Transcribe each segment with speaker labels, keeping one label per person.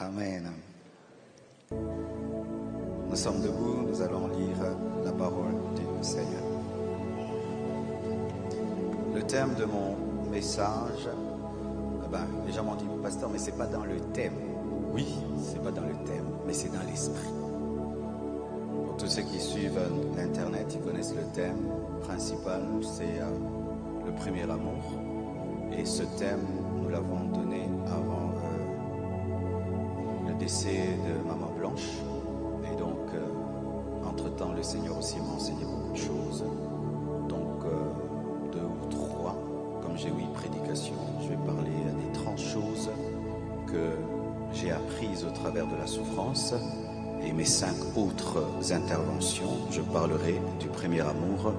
Speaker 1: Amen. Nous sommes debout, nous allons lire la parole du Seigneur. Le thème de mon message, les gens m'ont dit, pasteur, mais c'est pas dans le thème. Oui, c'est pas dans le thème, mais c'est dans l'esprit. Pour tous ceux qui suivent l'internet, ils connaissent le thème principal, c'est le premier amour. Et ce thème, nous l'avons donné avant le décès de Maman Blanche. Et donc, entre-temps, le Seigneur aussi m'a enseigné beaucoup de choses. Donc, 2 ou 3, comme j'ai 8 prédications, je vais parler des 30 choses que j'ai apprises au travers de la souffrance. Et mes 5 autres interventions, je parlerai du premier amour,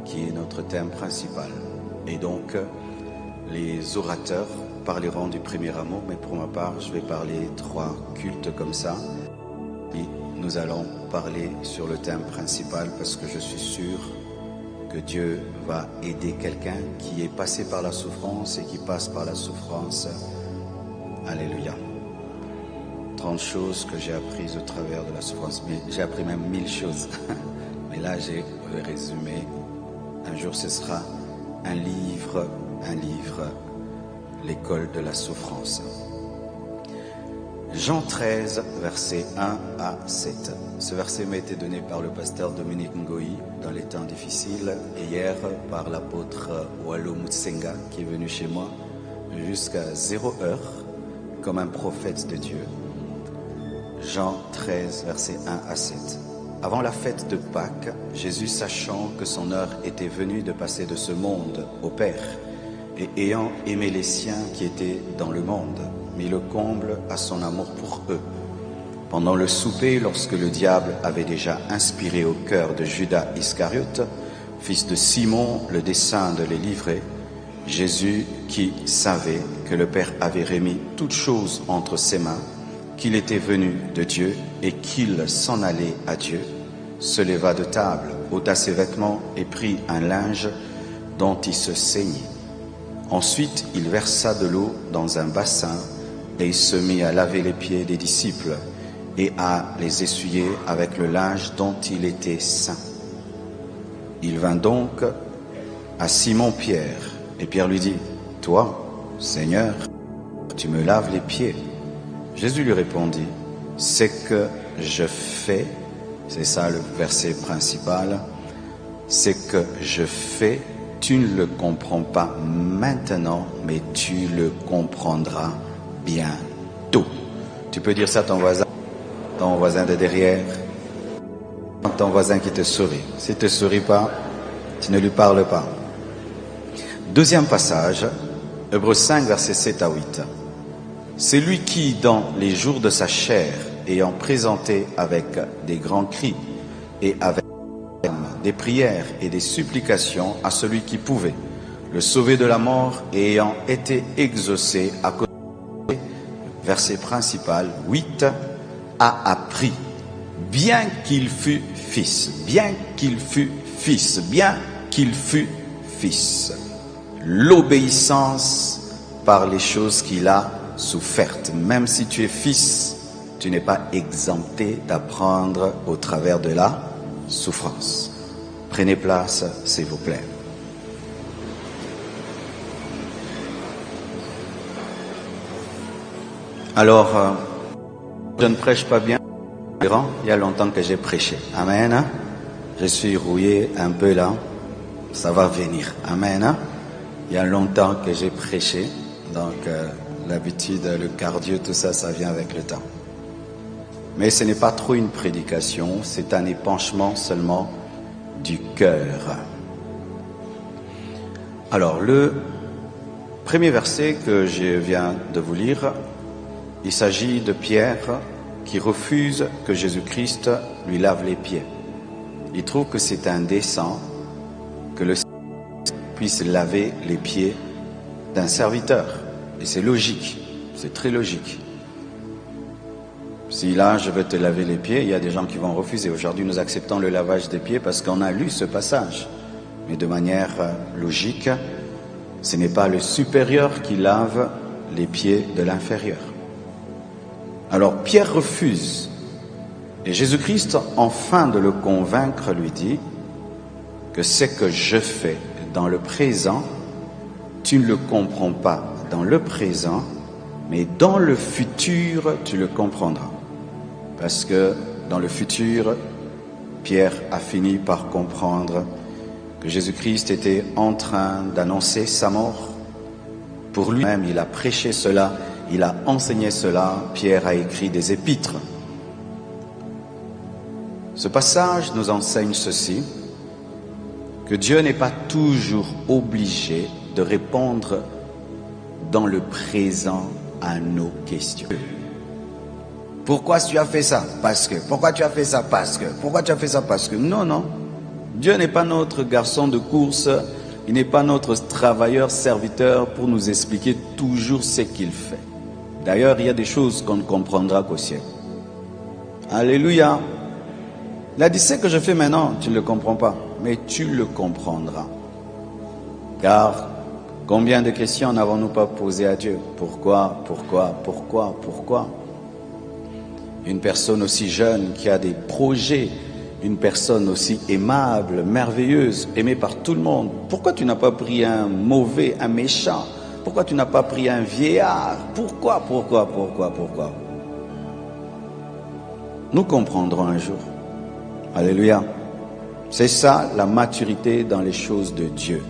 Speaker 1: qui est notre thème principal. Et donc, les orateurs parleront du premier amour, mais pour ma part, je vais parler 3 cultes comme ça. Et nous allons parler sur le thème principal parce que je suis sûr que Dieu va aider quelqu'un qui est passé par la souffrance et qui passe par la souffrance. Alléluia. 30 choses que j'ai apprises au travers de la souffrance. Mais j'ai appris même 1000 choses. Mais là, j'ai résumé. Un jour, ce sera un livre, l'école de la souffrance. Jean 13, versets 1 à 7. Ce verset m'a été donné par le pasteur Dominique Ngoï dans les temps difficiles, et hier par l'apôtre Wallo Mutsenga qui est venu chez moi jusqu'à 0 heure comme un prophète de Dieu. Jean 13, versets 1 à 7. Avant la fête de Pâques, Jésus, sachant que son heure était venue de passer de ce monde au Père, et ayant aimé les siens qui étaient dans le monde, mit le comble à son amour pour eux. Pendant le souper, lorsque le diable avait déjà inspiré au cœur de Judas Iscariote, fils de Simon, le dessein de les livrer, Jésus, qui savait que le Père avait remis toutes choses entre ses mains, qu'il était venu de Dieu et qu'il s'en allait à Dieu, se leva de table, ôta ses vêtements et prit un linge dont il se ceignit. Ensuite, il versa de l'eau dans un bassin et il se mit à laver les pieds des disciples et à les essuyer avec le linge dont il était ceint. Il vint donc à Simon-Pierre et Pierre lui dit, « Toi, Seigneur, tu me laves les pieds. » Jésus lui répondit, « Ce que je fais, c'est ça le verset principal, ce que je fais, tu ne le comprends pas maintenant, mais tu le comprendras bientôt. » Tu peux dire ça à ton voisin de derrière, ton voisin qui te sourit. S'il ne te sourit pas, tu ne lui parles pas. Deuxième passage, Hébreux 5, versets 7 à 8. C'est lui qui, dans les jours de sa chair, ayant présenté avec des grands cris et avec des prières et des supplications à celui qui pouvait le sauver de la mort, et ayant été exaucé à cause du verset principal 8, a appris, bien qu'il fût fils, l'obéissance par les choses qu'il a souffertes. Même si tu es fils, tu n'es pas exempté d'apprendre au travers de la souffrance. Prenez place, s'il vous plaît. Alors, je ne prêche pas bien. Il y a longtemps que j'ai prêché. Amen. Je suis rouillé un peu là. Ça va venir. Amen. Il y a longtemps que j'ai prêché. Donc, l'habitude, le cardio, tout ça, ça vient avec le temps. Mais ce n'est pas trop une prédication, c'est un épanchement seulement du cœur. Alors, le premier verset que je viens de vous lire, il s'agit de Pierre qui refuse que Jésus-Christ lui lave les pieds. Il trouve que c'est indécent que le Seigneur puisse laver les pieds d'un serviteur. Et c'est logique, c'est très logique. Si là, je veux te laver les pieds, il y a des gens qui vont refuser. Aujourd'hui, nous acceptons le lavage des pieds parce qu'on a lu ce passage. Mais de manière logique, ce n'est pas le supérieur qui lave les pieds de l'inférieur. Alors Pierre refuse. Et Jésus-Christ, enfin de le convaincre, lui dit que ce que je fais dans le présent, tu ne le comprends pas dans le présent, mais dans le futur, tu le comprendras. Parce que dans le futur, Pierre a fini par comprendre que Jésus-Christ était en train d'annoncer sa mort. Pour lui-même, il a prêché cela, il a enseigné cela. Pierre a écrit des épîtres. Ce passage nous enseigne ceci, que Dieu n'est pas toujours obligé de répondre dans le présent à nos questions. Pourquoi tu as fait ça? Parce que. Pourquoi tu as fait ça? Parce que. Pourquoi tu as fait ça? Parce que. Non, non. Dieu n'est pas notre garçon de course, il n'est pas notre travailleur serviteur pour nous expliquer toujours ce qu'il fait. D'ailleurs, il y a des choses qu'on ne comprendra qu'au ciel. Alléluia. Il a dit, ce que je fais maintenant, tu ne le comprends pas, mais tu le comprendras. Car combien de questions n'avons-nous pas posées à Dieu? Pourquoi? Une personne aussi jeune qui a des projets, une personne aussi aimable, merveilleuse, aimée par tout le monde. Pourquoi tu n'as pas pris un mauvais, un méchant? Pourquoi tu n'as pas pris un vieillard? Pourquoi? Nous comprendrons un jour. Alléluia. C'est ça la maturité dans les choses de Dieu.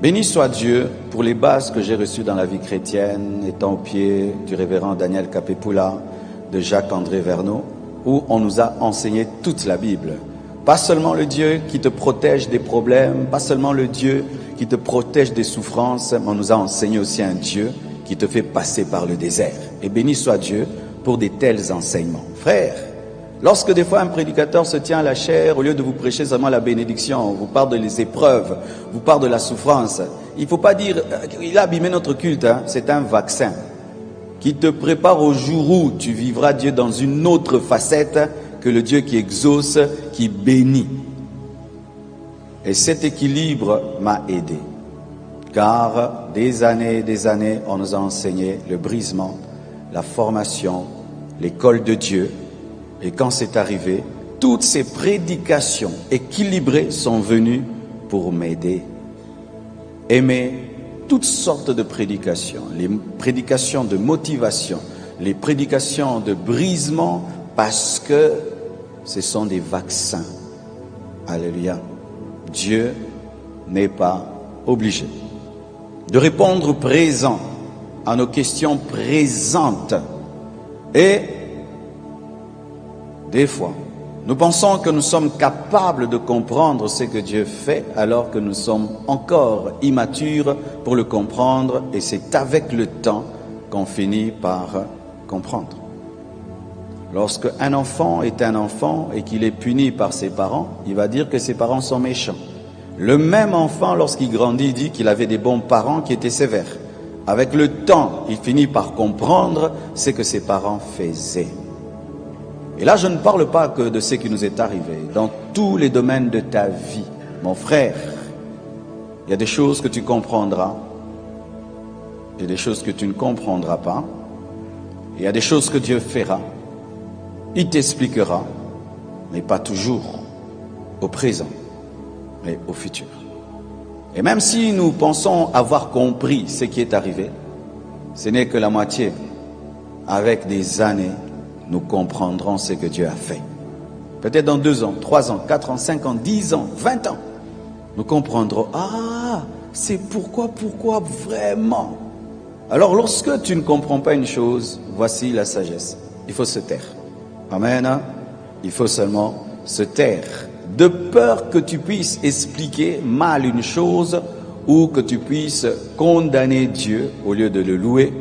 Speaker 1: Béni soit Dieu pour les bases que j'ai reçues dans la vie chrétienne, étant au pied du révérend Daniel Capepula, de Jacques-André Verneau, où on nous a enseigné toute la Bible. Pas seulement le Dieu qui te protège des problèmes, pas seulement le Dieu qui te protège des souffrances, mais on nous a enseigné aussi un Dieu qui te fait passer par le désert. Et béni soit Dieu pour de tels enseignements. Frères, lorsque des fois un prédicateur se tient à la chair, au lieu de vous prêcher seulement la bénédiction, vous parle des épreuves, vous parle de la souffrance, il ne faut pas dire, il a abîmé notre culte, hein, c'est un vaccin qui te prépare au jour où tu vivras Dieu dans une autre facette que le Dieu qui exauce, qui bénit. Et cet équilibre m'a aidé, car des années, on nous a enseigné le brisement, la formation, l'école de Dieu. Et quand c'est arrivé, toutes ces prédications équilibrées sont venues pour m'aider. Aimer toutes sortes de prédications, les prédications de motivation, les prédications de brisement, parce que ce sont des vaccins. Alléluia. Dieu n'est pas obligé de répondre présent à nos questions présentes. Et des fois, nous pensons que nous sommes capables de comprendre ce que Dieu fait alors que nous sommes encore immatures pour le comprendre, et c'est avec le temps qu'on finit par comprendre. Lorsque un enfant est un enfant et qu'il est puni par ses parents, il va dire que ses parents sont méchants. Le même enfant, lorsqu'il grandit, dit qu'il avait des bons parents qui étaient sévères. Avec le temps, il finit par comprendre ce que ses parents faisaient. Et là, je ne parle pas que de ce qui nous est arrivé. Dans tous les domaines de ta vie, mon frère, il y a des choses que tu comprendras, il y a des choses que tu ne comprendras pas, il y a des choses que Dieu fera, il t'expliquera, mais pas toujours au présent, mais au futur. Et même si nous pensons avoir compris ce qui est arrivé, ce n'est que la moitié. Avec des années, nous comprendrons ce que Dieu a fait. Peut-être dans 2 ans, 3 ans, 4 ans, 5 ans, 10 ans, 20 ans, nous comprendrons, ah, c'est pourquoi vraiment. Alors lorsque tu ne comprends pas une chose, voici la sagesse. Il faut se taire. Amen. Il faut seulement se taire. De peur que tu puisses expliquer mal une chose ou que tu puisses condamner Dieu au lieu de le louer,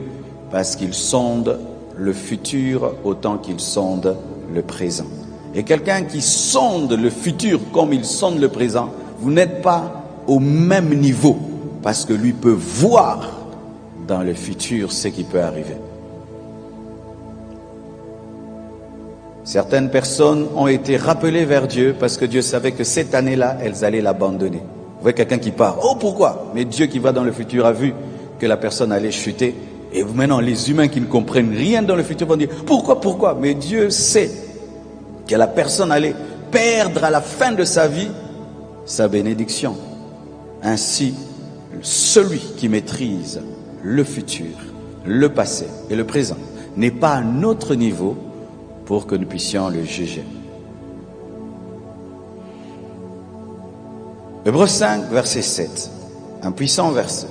Speaker 1: parce qu'il sonde le futur autant qu'il sonde le présent. Et quelqu'un qui sonde le futur comme il sonde le présent, vous n'êtes pas au même niveau, parce que lui peut voir dans le futur ce qui peut arriver. Certaines personnes ont été rappelées vers Dieu parce que Dieu savait que cette année-là, elles allaient l'abandonner. Vous voyez quelqu'un qui part, oh pourquoi? Mais Dieu qui va dans le futur a vu que la personne allait chuter Et maintenant, les humains qui ne comprennent rien dans le futur vont dire, pourquoi? Mais Dieu sait que la personne allait perdre à la fin de sa vie sa bénédiction. Ainsi, celui qui maîtrise le futur, le passé et le présent n'est pas à notre niveau pour que nous puissions le juger. Hébreux 5, verset 7, un puissant verset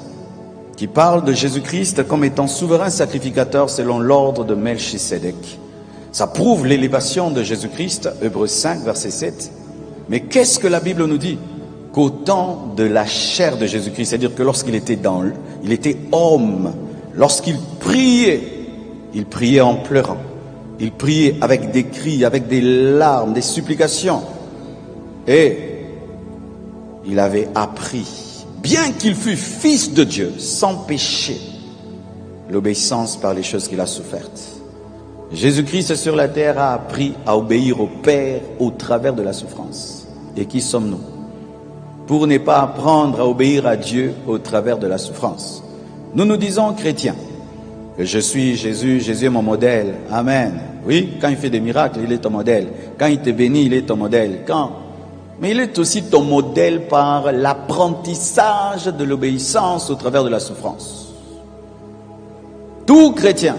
Speaker 1: qui parle de Jésus-Christ comme étant souverain sacrificateur selon l'ordre de Melchisédek. Ça prouve l'élévation de Jésus-Christ, Hébreux 5, verset 7. Mais qu'est-ce que la Bible nous dit? Qu'au temps de la chair de Jésus-Christ, c'est-à-dire que lorsqu'il était il était homme, lorsqu'il priait en pleurant, il priait avec des cris, avec des larmes, des supplications. Et il avait appris, bien qu'il fût fils de Dieu, sans péché, l'obéissance par les choses qu'il a souffertes. Jésus-Christ sur la terre a appris à obéir au Père au travers de la souffrance. Et qui sommes-nous pour ne pas apprendre à obéir à Dieu au travers de la souffrance? Nous nous disons chrétiens que je suis Jésus, Jésus est mon modèle. Amen. Oui, quand il fait des miracles, il est ton modèle. Quand il te bénit, il est ton modèle. Mais il est aussi ton modèle par l'apprentissage de l'obéissance au travers de la souffrance. Tout chrétien,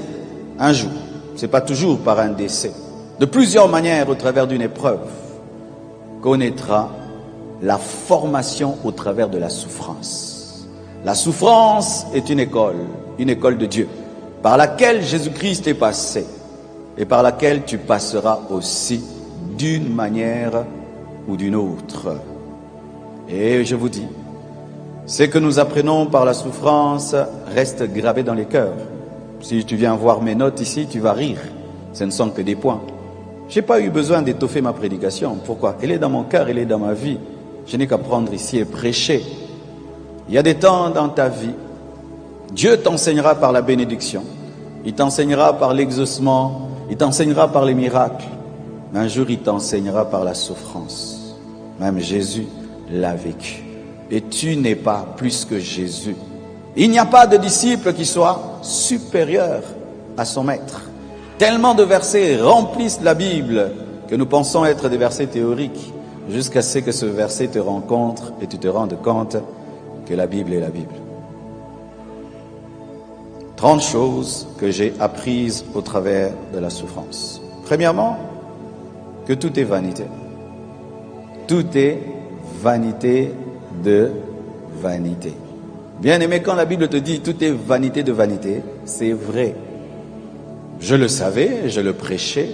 Speaker 1: un jour, c'est pas toujours par un décès, de plusieurs manières au travers d'une épreuve, connaîtra la formation au travers de la souffrance. La souffrance est une école de Dieu, par laquelle Jésus-Christ est passé et par laquelle tu passeras aussi d'une manière ou d'une autre. Et je vous dis, ce que nous apprenons par la souffrance reste gravé dans les cœurs. Si tu viens voir mes notes ici, tu vas rire. Ce ne sont que des points. Je n'ai pas eu besoin d'étoffer ma prédication. Pourquoi? Elle est dans mon cœur, elle est dans ma vie. Je n'ai qu'à prendre ici et prêcher. Il y a des temps dans ta vie, Dieu t'enseignera par la bénédiction. Il t'enseignera par l'exaucement. Il t'enseignera par les miracles. Mais un jour, il t'enseignera par la souffrance. Même Jésus l'a vécu. Et tu n'es pas plus que Jésus. Il n'y a pas de disciple qui soit supérieur à son maître. Tellement de versets remplissent la Bible que nous pensons être des versets théoriques, jusqu'à ce que ce verset te rencontre et tu te rendes compte que la Bible est la Bible. 30 choses que j'ai apprises au travers de la souffrance. Premièrement, que tout est vanité. Tout est vanité de vanité. Bien aimé, quand la Bible te dit tout est vanité de vanité, c'est vrai. Je le savais, je le prêchais,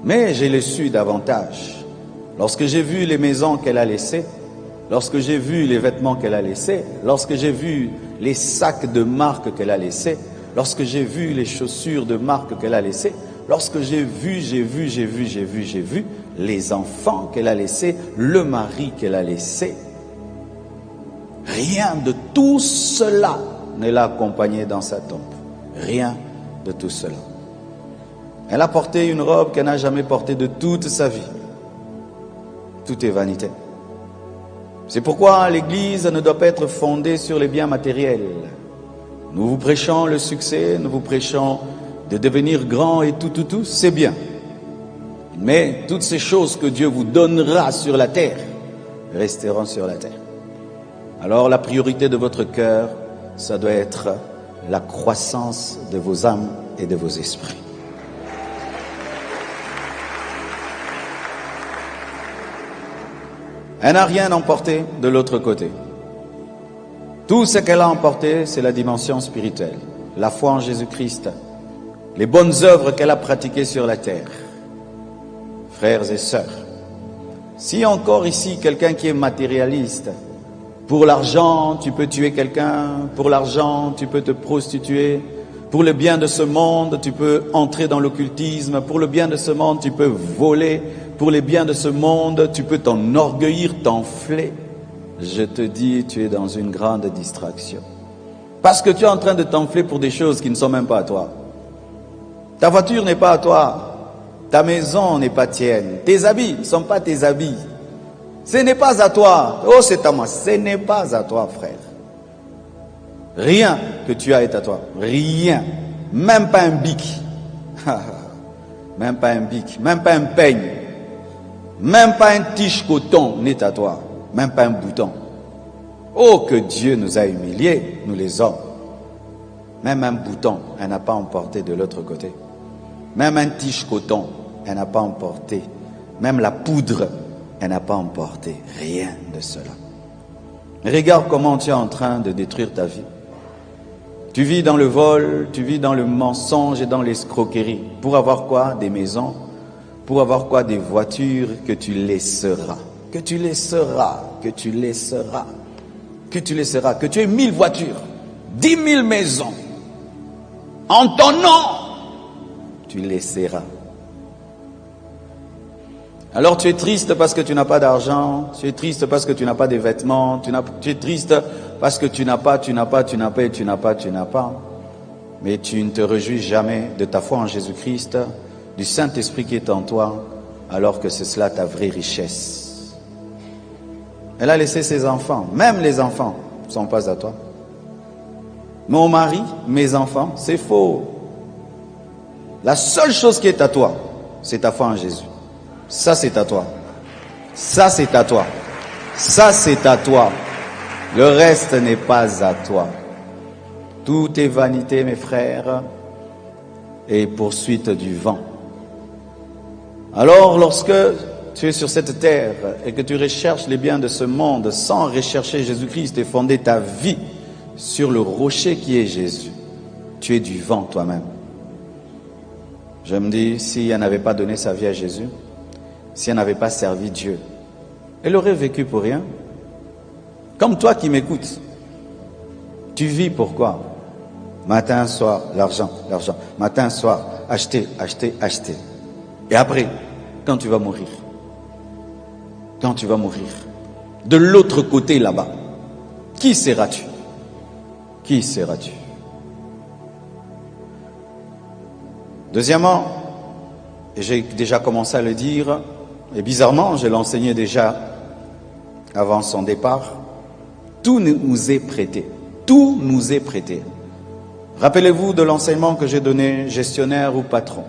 Speaker 1: mais je l'ai su davantage. Lorsque j'ai vu les maisons qu'elle a laissées, lorsque j'ai vu les vêtements qu'elle a laissés, lorsque j'ai vu les sacs de marque qu'elle a laissés, lorsque j'ai vu les chaussures de marque qu'elle a laissées, lorsque j'ai vu les enfants qu'elle a laissés, le mari qu'elle a laissé, rien de tout cela ne l'a accompagnée dans sa tombe. Rien de tout cela. Elle a porté une robe qu'elle n'a jamais portée de toute sa vie. Tout est vanité. C'est pourquoi l'Église ne doit pas être fondée sur les biens matériels. Nous vous prêchons le succès, nous vous prêchons de devenir grand et tout, c'est bien. Mais toutes ces choses que Dieu vous donnera sur la terre resteront sur la terre. Alors la priorité de votre cœur, ça doit être la croissance de vos âmes et de vos esprits. Elle n'a rien emporté de l'autre côté. Tout ce qu'elle a emporté, c'est la dimension spirituelle, la foi en Jésus-Christ, les bonnes œuvres qu'elle a pratiquées sur la terre. Frères et sœurs, si encore ici quelqu'un qui est matérialiste, pour l'argent tu peux tuer quelqu'un, pour l'argent tu peux te prostituer, pour le bien de ce monde tu peux entrer dans l'occultisme, pour le bien de ce monde tu peux voler, pour les biens de ce monde tu peux t'enorgueillir, t'enfler. Je te dis, tu es dans une grande distraction. Parce que tu es en train de t'enfler pour des choses qui ne sont même pas à toi. Ta voiture n'est pas à toi. Ta maison n'est pas tienne. Tes habits ne sont pas tes habits. Ce n'est pas à toi. Oh, c'est à moi. Ce n'est pas à toi, frère. Rien que tu as est à toi. Rien. Même pas un bic. Même pas un bic. Même pas un peigne. Même pas un tige coton n'est à toi. Même pas un bouton. Oh, que Dieu nous a humiliés, nous les hommes. Même un bouton, elle n'a pas emporté de l'autre côté. Même un tige coton, elle n'a pas emporté. Même la poudre, elle n'a pas emporté. Rien de cela. Regarde comment tu es en train de détruire ta vie. Tu vis dans le vol, tu vis dans le mensonge et dans l'escroquerie. Pour avoir quoi? Des maisons. Pour avoir quoi? Des voitures que tu laisseras. Que tu laisseras. Que tu laisseras. Que tu laisseras. Que tu aies 1000 voitures. 10 000 maisons. En ton nom. Tu laisseras. Alors tu es triste parce que tu n'as pas d'argent, tu es triste parce que tu n'as pas de vêtements, tu es triste parce que tu n'as pas. Mais tu ne te réjouis jamais de ta foi en Jésus-Christ, du Saint-Esprit qui est en toi, alors que c'est cela ta vraie richesse. Elle a laissé ses enfants, même les enfants ne sont pas à toi. Mon mari, mes enfants, c'est faux. La seule chose qui est à toi, c'est ta foi en Jésus. Ça, c'est à toi. Ça, c'est à toi. Ça, c'est à toi. Le reste n'est pas à toi. Tout est vanité, mes frères, et poursuite du vent. Alors, lorsque tu es sur cette terre et que tu recherches les biens de ce monde sans rechercher Jésus-Christ et fonder ta vie sur le rocher qui est Jésus, tu es du vent toi-même. Je me dis, si elle n'avait pas donné sa vie à Jésus, si elle n'avait pas servi Dieu, elle aurait vécu pour rien. Comme toi qui m'écoutes, tu vis pourquoi? Matin, soir, l'argent, l'argent. Matin, soir, acheter, acheter, acheter. Et après, quand tu vas mourir, de l'autre côté là-bas, qui seras-tu? Qui seras-tu? Deuxièmement, et j'ai déjà commencé à le dire, et bizarrement, je l'enseignais déjà avant son départ, tout nous est prêté. Tout nous est prêté. Rappelez-vous de l'enseignement que j'ai donné, gestionnaire ou patron.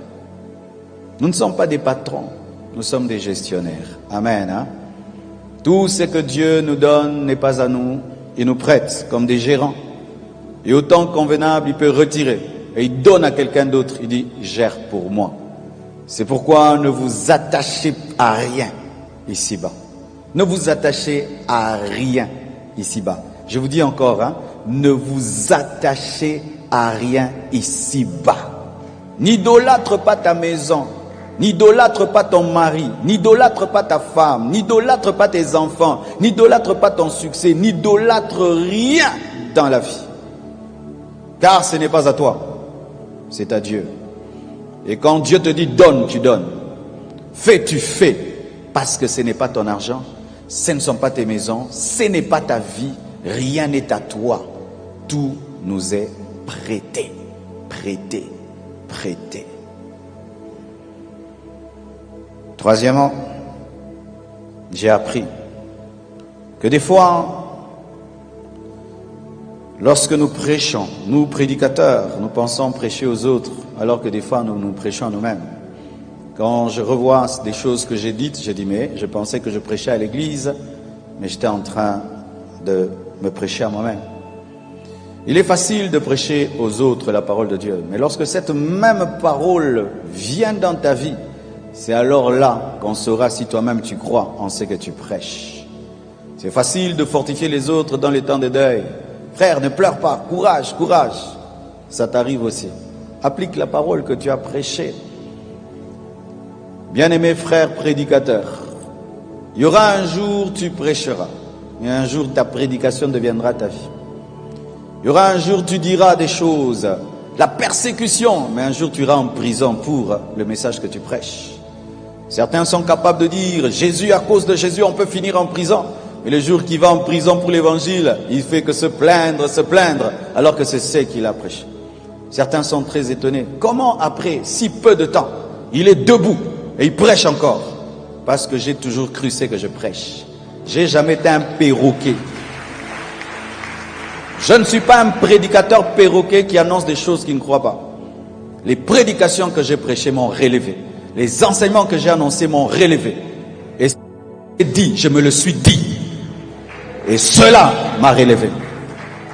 Speaker 1: Nous ne sommes pas des patrons, nous sommes des gestionnaires. Amen. Hein? Tout ce que Dieu nous donne n'est pas à nous, il nous prête comme des gérants. Et au temps convenable, il peut retirer. Et il donne à quelqu'un d'autre, il dit, gère pour moi. C'est pourquoi ne vous attachez à rien ici-bas. Ne vous attachez à rien ici-bas. Je vous dis encore, hein, ne vous attachez à rien ici-bas. N'idolâtre pas ta maison, n'idolâtre pas ton mari, n'idolâtre pas ta femme, n'idolâtre pas tes enfants, n'idolâtre pas ton succès, n'idolâtre rien dans la vie. Car ce n'est pas à toi, c'est à Dieu. Et quand Dieu te dit donne, tu donnes. Fais, tu fais. Parce que ce n'est pas ton argent, ce ne sont pas tes maisons, ce n'est pas ta vie, rien n'est à toi. Tout nous est prêté. Prêté. Prêté. Troisièmement, j'ai appris que des fois, lorsque nous prêchons, nous prédicateurs, nous pensons prêcher aux autres, alors que des fois nous prêchons à nous-mêmes. Quand je revois des choses que j'ai dites, je dis mais je pensais que je prêchais à l'église, mais j'étais en train de me prêcher à moi-même. Il est facile de prêcher aux autres la parole de Dieu, mais lorsque cette même parole vient dans ta vie, c'est alors là qu'on saura si toi-même tu crois en ce que tu prêches. C'est facile de fortifier les autres dans les temps de deuil. Frère, ne pleure pas, courage, courage. Ça t'arrive aussi. Applique la parole que tu as prêchée. Bien-aimé frère prédicateur, il y aura un jour tu prêcheras, et un jour ta prédication deviendra ta vie. Il y aura un jour tu diras des choses, la persécution, mais un jour tu iras en prison pour le message que tu prêches. Certains sont capables de dire, Jésus, à cause de Jésus, on peut finir en prison. Mais le jour qu'il va en prison pour l'évangile, il fait que se plaindre, alors que c'est ce qu'il a prêché. Certains sont très étonnés. Comment après si peu de temps, il est debout et il prêche encore? Parce que j'ai toujours cru ce que je prêche. J'ai jamais été un perroquet. Je ne suis pas un prédicateur perroquet qui annonce des choses qu'il ne croit pas. Les prédications que j'ai prêchées m'ont relevé. Les enseignements que j'ai annoncés m'ont relevé. Et ce que j'ai dit, je me le suis dit. Et cela m'a relevé.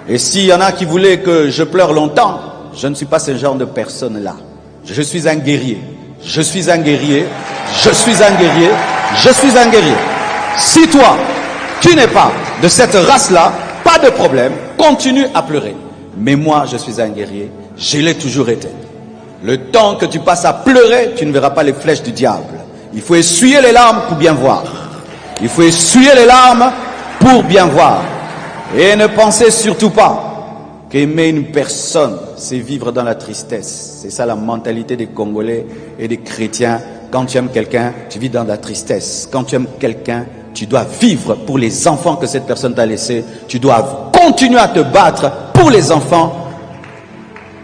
Speaker 1: Et s'il y en a qui voulaient que je pleure longtemps, je ne suis pas ce genre de personne-là. Je suis un guerrier. Je suis un guerrier. Je suis un guerrier. Je suis un guerrier. Si toi, tu n'es pas de cette race-là, pas de problème, continue à pleurer. Mais moi, je suis un guerrier. Je l'ai toujours été. Le temps que tu passes à pleurer, tu ne verras pas les flèches du diable. Il faut essuyer les larmes pour bien voir. Il faut essuyer les larmes pour bien voir. Et ne pensez surtout pas qu'aimer une personne, c'est vivre dans la tristesse. C'est ça la mentalité des Congolais et des chrétiens. Quand tu aimes quelqu'un, tu vis dans la tristesse. Quand tu aimes quelqu'un, tu dois vivre pour les enfants que cette personne t'a laissés. Tu dois continuer à te battre pour les enfants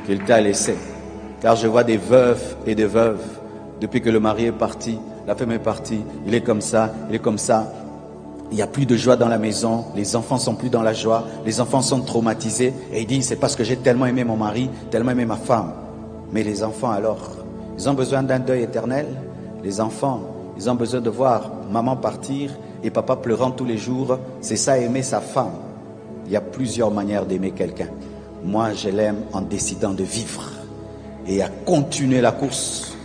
Speaker 1: qu'il t'a laissés. Car je vois des veufs et des veuves. Depuis que le mari est parti, la femme est partie, il est comme ça, il est comme ça. Il n'y a plus de joie dans la maison, les enfants sont plus dans la joie, les enfants sont traumatisés. Et ils disent, c'est parce que j'ai tellement aimé mon mari, tellement aimé ma femme. Mais les enfants alors, ils ont besoin d'un deuil éternel. Les enfants, ils ont besoin de voir maman partir et papa pleurant tous les jours. C'est ça aimer sa femme. Il y a plusieurs manières d'aimer quelqu'un. Moi, je l'aime en décidant de vivre et à continuer la course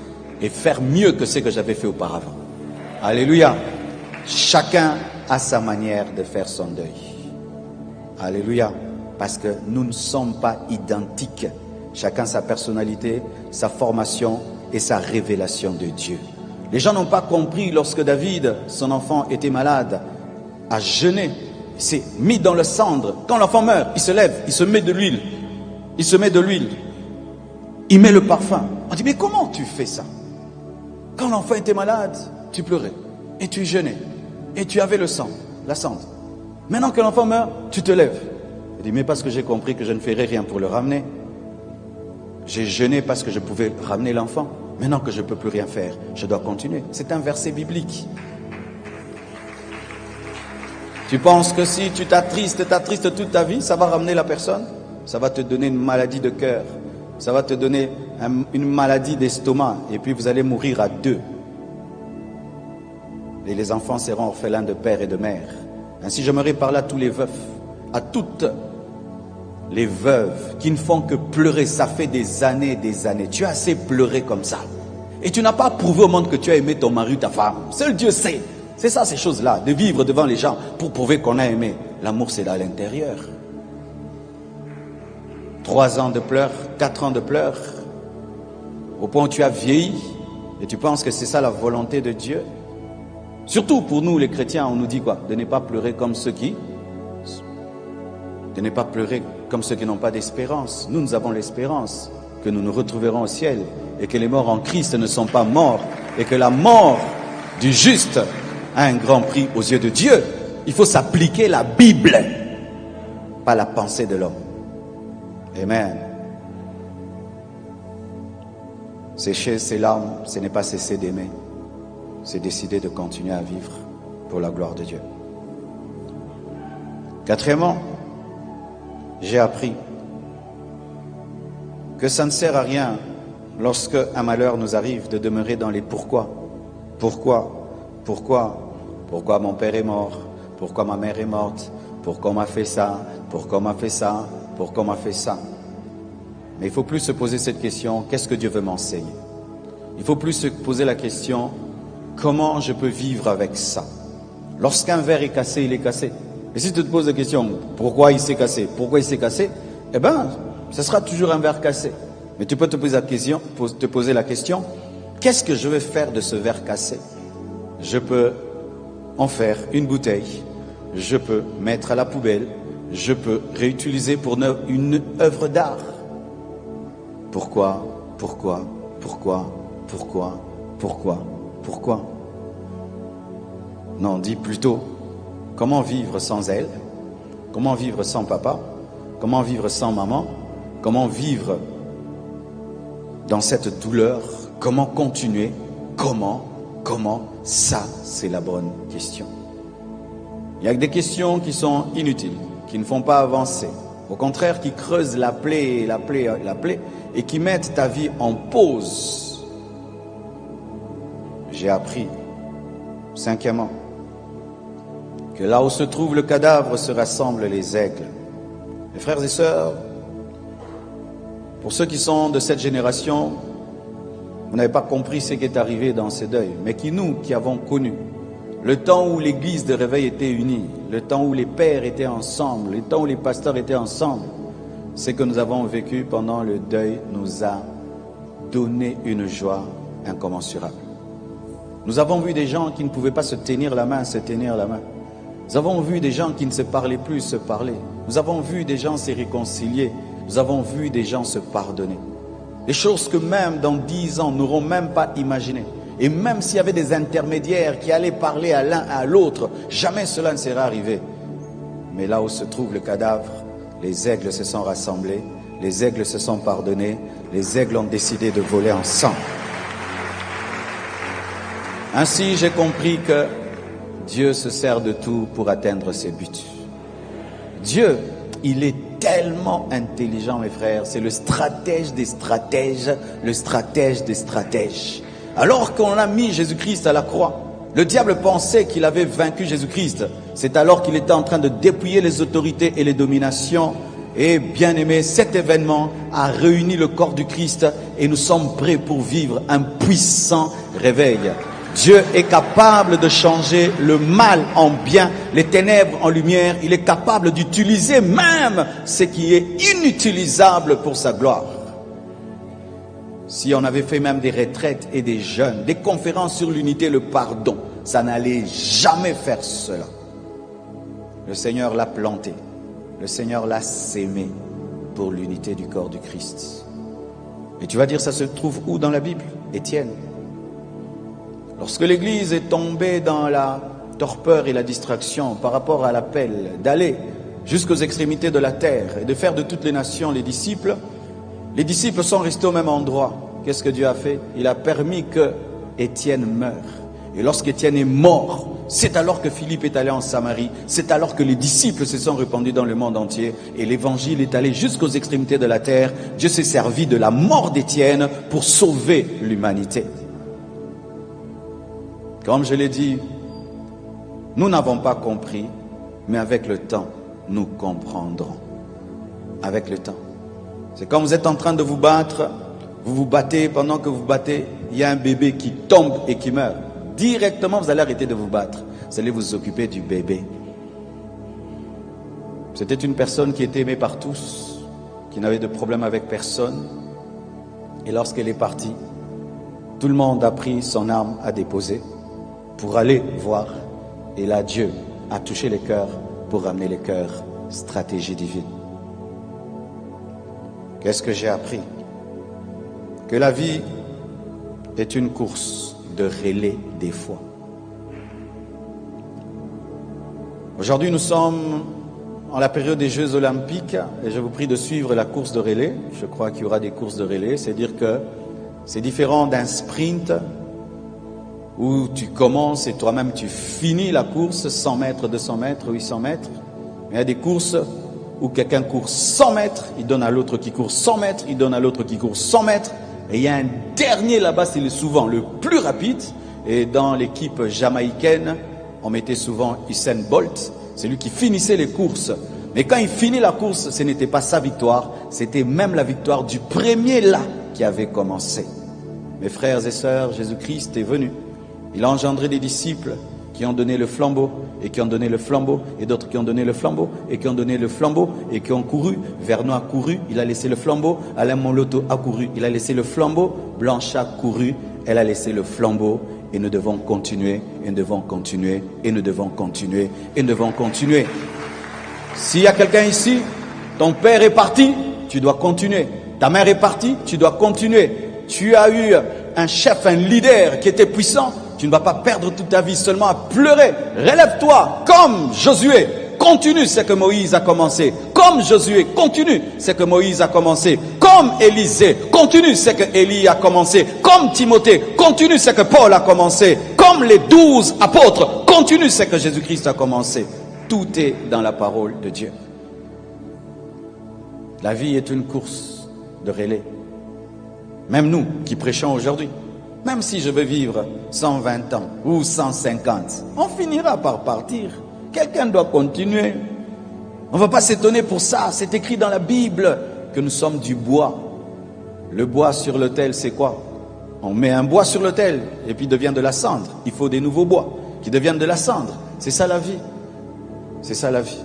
Speaker 1: et faire mieux que ce que j'avais fait auparavant. Alléluia. Chacun a sa manière de faire son deuil. Alléluia. Parce que nous ne sommes pas identiques. Chacun sa personnalité, sa formation et sa révélation de Dieu. Les gens n'ont pas compris lorsque David, son enfant, était malade, a jeûné, il s'est mis dans le cendre. Quand l'enfant meurt, il se lève, il se met de l'huile. Il se met de l'huile. Il met le parfum. On dit, mais comment tu fais ça? Quand l'enfant était malade, tu pleurais et tu jeûnais et tu avais le sang, la cendre. Maintenant que l'enfant meurt, tu te lèves. Il dit, mais parce que j'ai compris que je ne ferai rien pour le ramener. J'ai jeûné parce que je pouvais ramener l'enfant. Maintenant que je ne peux plus rien faire, je dois continuer. C'est un verset biblique. Tu penses que si tu t'attristes toute ta vie, ça va ramener la personne? Ça va te donner une maladie de cœur. Ça va te donner une maladie d'estomac. Et puis vous allez mourir à deux. Et les enfants seront orphelins de père et de mère. Ainsi j'aimerais parler à tous les veufs, à toutes les veuves qui ne font que pleurer. Ça fait des années. Tu as assez pleuré comme ça. Et tu n'as pas prouvé au monde que tu as aimé ton mari ou ta femme. Seul Dieu sait. C'est ça ces choses-là, de vivre devant les gens pour prouver qu'on a aimé. L'amour c'est à l'intérieur. 3 ans de pleurs, 4 ans de pleurs, au point où tu as vieilli et tu penses que c'est ça la volonté de Dieu. Surtout pour nous les chrétiens, on nous dit quoi? De ne pas pleurer comme ceux qui n'ont pas d'espérance. Nous avons l'espérance que nous nous retrouverons au ciel et que les morts en Christ ne sont pas morts et que la mort du juste a un grand prix aux yeux de Dieu. Il faut s'appliquer la Bible, pas la pensée de l'homme. Amen. Sécher ses larmes, ce n'est pas cesser d'aimer. C'est décider de continuer à vivre pour la gloire de Dieu. Quatrièmement, j'ai appris que ça ne sert à rien lorsque un malheur nous arrive de demeurer dans les pourquoi. Pourquoi mon père est mort? Pourquoi ma mère est morte? Pourquoi on m'a fait ça? Pourquoi on m'a fait ça? Pourquoi on m'a fait ça? Mais il ne faut plus se poser cette question, qu'est-ce que Dieu veut m'enseigner? Il ne faut plus se poser la question, comment je peux vivre avec ça? Lorsqu'un verre est cassé, il est cassé. Et si tu te poses la question, pourquoi il s'est cassé? Pourquoi il s'est cassé? Eh bien, ce sera toujours un verre cassé. Mais tu peux te poser la question, qu'est-ce que je vais faire de ce verre cassé? Je peux en faire une bouteille, je peux mettre à la poubelle, je peux réutiliser pour une œuvre d'art. Pourquoi? Non, dis plutôt, comment vivre sans elle? Comment vivre sans papa? Comment vivre sans maman? Comment vivre dans cette douleur? Comment continuer? Comment? Ça, c'est la bonne question. Il y a des questions qui sont inutiles, qui ne font pas avancer. Au contraire, qui creusent la plaie, et qui mettent ta vie en pause. J'ai appris, cinquièmement, que là où se trouve le cadavre se rassemblent les aigles. Mes frères et sœurs, pour ceux qui sont de cette génération, vous n'avez pas compris ce qui est arrivé dans ce deuil, mais nous qui avons connu le temps où l'église de réveil était unie, le temps où les pères étaient ensemble, le temps où les pasteurs étaient ensemble, ce que nous avons vécu pendant le deuil nous a donné une joie incommensurable. Nous avons vu des gens qui ne pouvaient pas se tenir la main. Nous avons vu des gens qui ne se parlaient plus se parler. Nous avons vu des gens se réconcilier. Nous avons vu des gens se pardonner. Des choses que même dans 10 ans, nous n'aurons même pas imaginées. Et même s'il y avait des intermédiaires qui allaient parler à l'un à l'autre, jamais cela ne serait arrivé. Mais là où se trouve le cadavre, les aigles se sont rassemblés, les aigles se sont pardonnés, les aigles ont décidé de voler ensemble. Ainsi, j'ai compris que Dieu se sert de tout pour atteindre ses buts. Dieu, il est tellement intelligent, mes frères. C'est le stratège des stratèges, le stratège des stratèges. Alors qu'on a mis Jésus-Christ à la croix, le diable pensait qu'il avait vaincu Jésus-Christ. C'est alors qu'il était en train de dépouiller les autorités et les dominations. Et bien aimé, cet événement a réuni le corps du Christ et nous sommes prêts pour vivre un puissant réveil. Dieu est capable de changer le mal en bien, les ténèbres en lumière. Il est capable d'utiliser même ce qui est inutilisable pour sa gloire. Si on avait fait même des retraites et des jeûnes, des conférences sur l'unité et le pardon, ça n'allait jamais faire cela. Le Seigneur l'a planté, le Seigneur l'a sémé pour l'unité du corps du Christ. Et tu vas dire, ça se trouve où dans la Bible? Étienne. Lorsque l'Église est tombée dans la torpeur et la distraction par rapport à l'appel d'aller jusqu'aux extrémités de la terre et de faire de toutes les nations les disciples sont restés au même endroit. Qu'est-ce que Dieu a fait? Il a permis que Étienne meure. Et lorsqu'Étienne est mort, c'est alors que Philippe est allé en Samarie, c'est alors que les disciples se sont répandus dans le monde entier et l'évangile est allé jusqu'aux extrémités de la terre. Dieu s'est servi de la mort d'Étienne pour sauver l'humanité. Comme je l'ai dit, nous n'avons pas compris, mais avec le temps, nous comprendrons. Avec le temps. C'est comme vous êtes en train de vous battre, vous vous battez, pendant que vous battez, il y a un bébé qui tombe et qui meurt. Directement, vous allez arrêter de vous battre. Vous allez vous occuper du bébé. C'était une personne qui était aimée par tous, qui n'avait de problème avec personne. Et lorsqu'elle est partie, tout le monde a pris son arme à déposer pour aller voir. Et là, Dieu a touché les cœurs pour ramener les cœurs. Stratégie divine. Qu'est-ce que j'ai appris? Que la vie est une course de relais des fois. Aujourd'hui, nous sommes en la période des Jeux Olympiques et je vous prie de suivre la course de relais. Je crois qu'il y aura des courses de relais. C'est-à-dire que c'est différent d'un sprint où tu commences et toi-même tu finis la course, 100 mètres, 200 mètres, 800 mètres. Mais il y a des courses où quelqu'un court 100 mètres, il donne à l'autre qui court 100 mètres, il donne à l'autre qui court 100 mètres. Et il y a un dernier là-bas, c'est souvent le plus rapide. Et dans l'équipe jamaïcaine, on mettait souvent Usain Bolt. C'est lui qui finissait les courses. Mais quand il finit la course, ce n'était pas sa victoire, c'était même la victoire du premier là qui avait commencé. Mes frères et sœurs, Jésus-Christ est venu. Il a engendré des disciples qui ont donné le flambeau, et qui ont donné le flambeau, et d'autres qui ont donné le flambeau, et qui ont donné le flambeau, et qui ont couru. Vernon a couru, il a laissé le flambeau. Alain Moloto a couru, il a laissé le flambeau. Blanche a couru, elle a laissé le flambeau. Et nous devons continuer, et nous devons continuer, et nous devons continuer, et nous devons continuer. S'il y a quelqu'un ici, ton père est parti, tu dois continuer. Ta mère est partie, tu dois continuer. Tu as eu un chef, un leader qui était puissant. Tu ne vas pas perdre toute ta vie seulement à pleurer. Relève-toi comme Josué. Continue ce que Moïse a commencé. Comme Josué, continue ce que Moïse a commencé. Comme Élisée, continue ce que Élie a commencé. Comme Timothée, continue ce que Paul a commencé. Comme les 12 apôtres, continue ce que Jésus-Christ a commencé. Tout est dans la parole de Dieu. La vie est une course de relais. Même nous qui prêchons aujourd'hui, même si je veux vivre 120 ans ou 150, on finira par partir. Quelqu'un doit continuer. On ne va pas s'étonner pour ça. C'est écrit dans la Bible que nous sommes du bois. Le bois sur l'autel, c'est quoi? On met un bois sur l'autel et puis il devient de la cendre. Il faut des nouveaux bois qui deviennent de la cendre. C'est ça la vie. C'est ça la vie.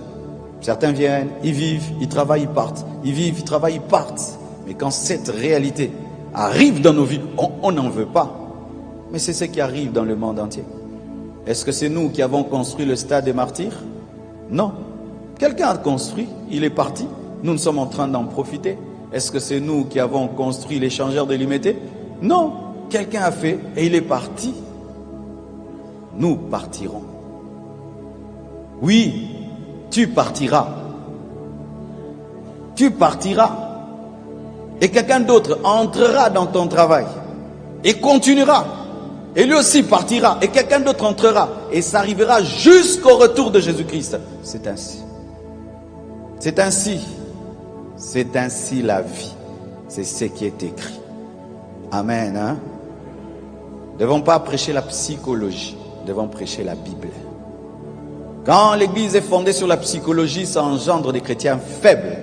Speaker 1: Certains viennent, ils vivent, ils travaillent, ils partent. Ils vivent, ils travaillent, ils partent. Mais quand cette réalité arrive dans nos vies, on n'en veut pas. Mais c'est ce qui arrive dans le monde entier. Est-ce que c'est nous qui avons construit le stade des martyrs? Non. Quelqu'un a construit, il est parti. Nous sommes en train d'en profiter. Est-ce que c'est nous qui avons construit l'échangeur de l'Imété? Non. Quelqu'un a fait et il est parti. Nous partirons. Oui, tu partiras. Tu partiras. Et quelqu'un d'autre entrera dans ton travail et continuera. Et lui aussi partira. Et quelqu'un d'autre entrera. Et ça arrivera jusqu'au retour de Jésus-Christ. C'est ainsi. C'est ainsi. C'est ainsi la vie. C'est ce qui est écrit. Amen. Hein? Nous ne devons pas prêcher la psychologie. Nous devons prêcher la Bible. Quand l'église est fondée sur la psychologie, ça engendre des chrétiens faibles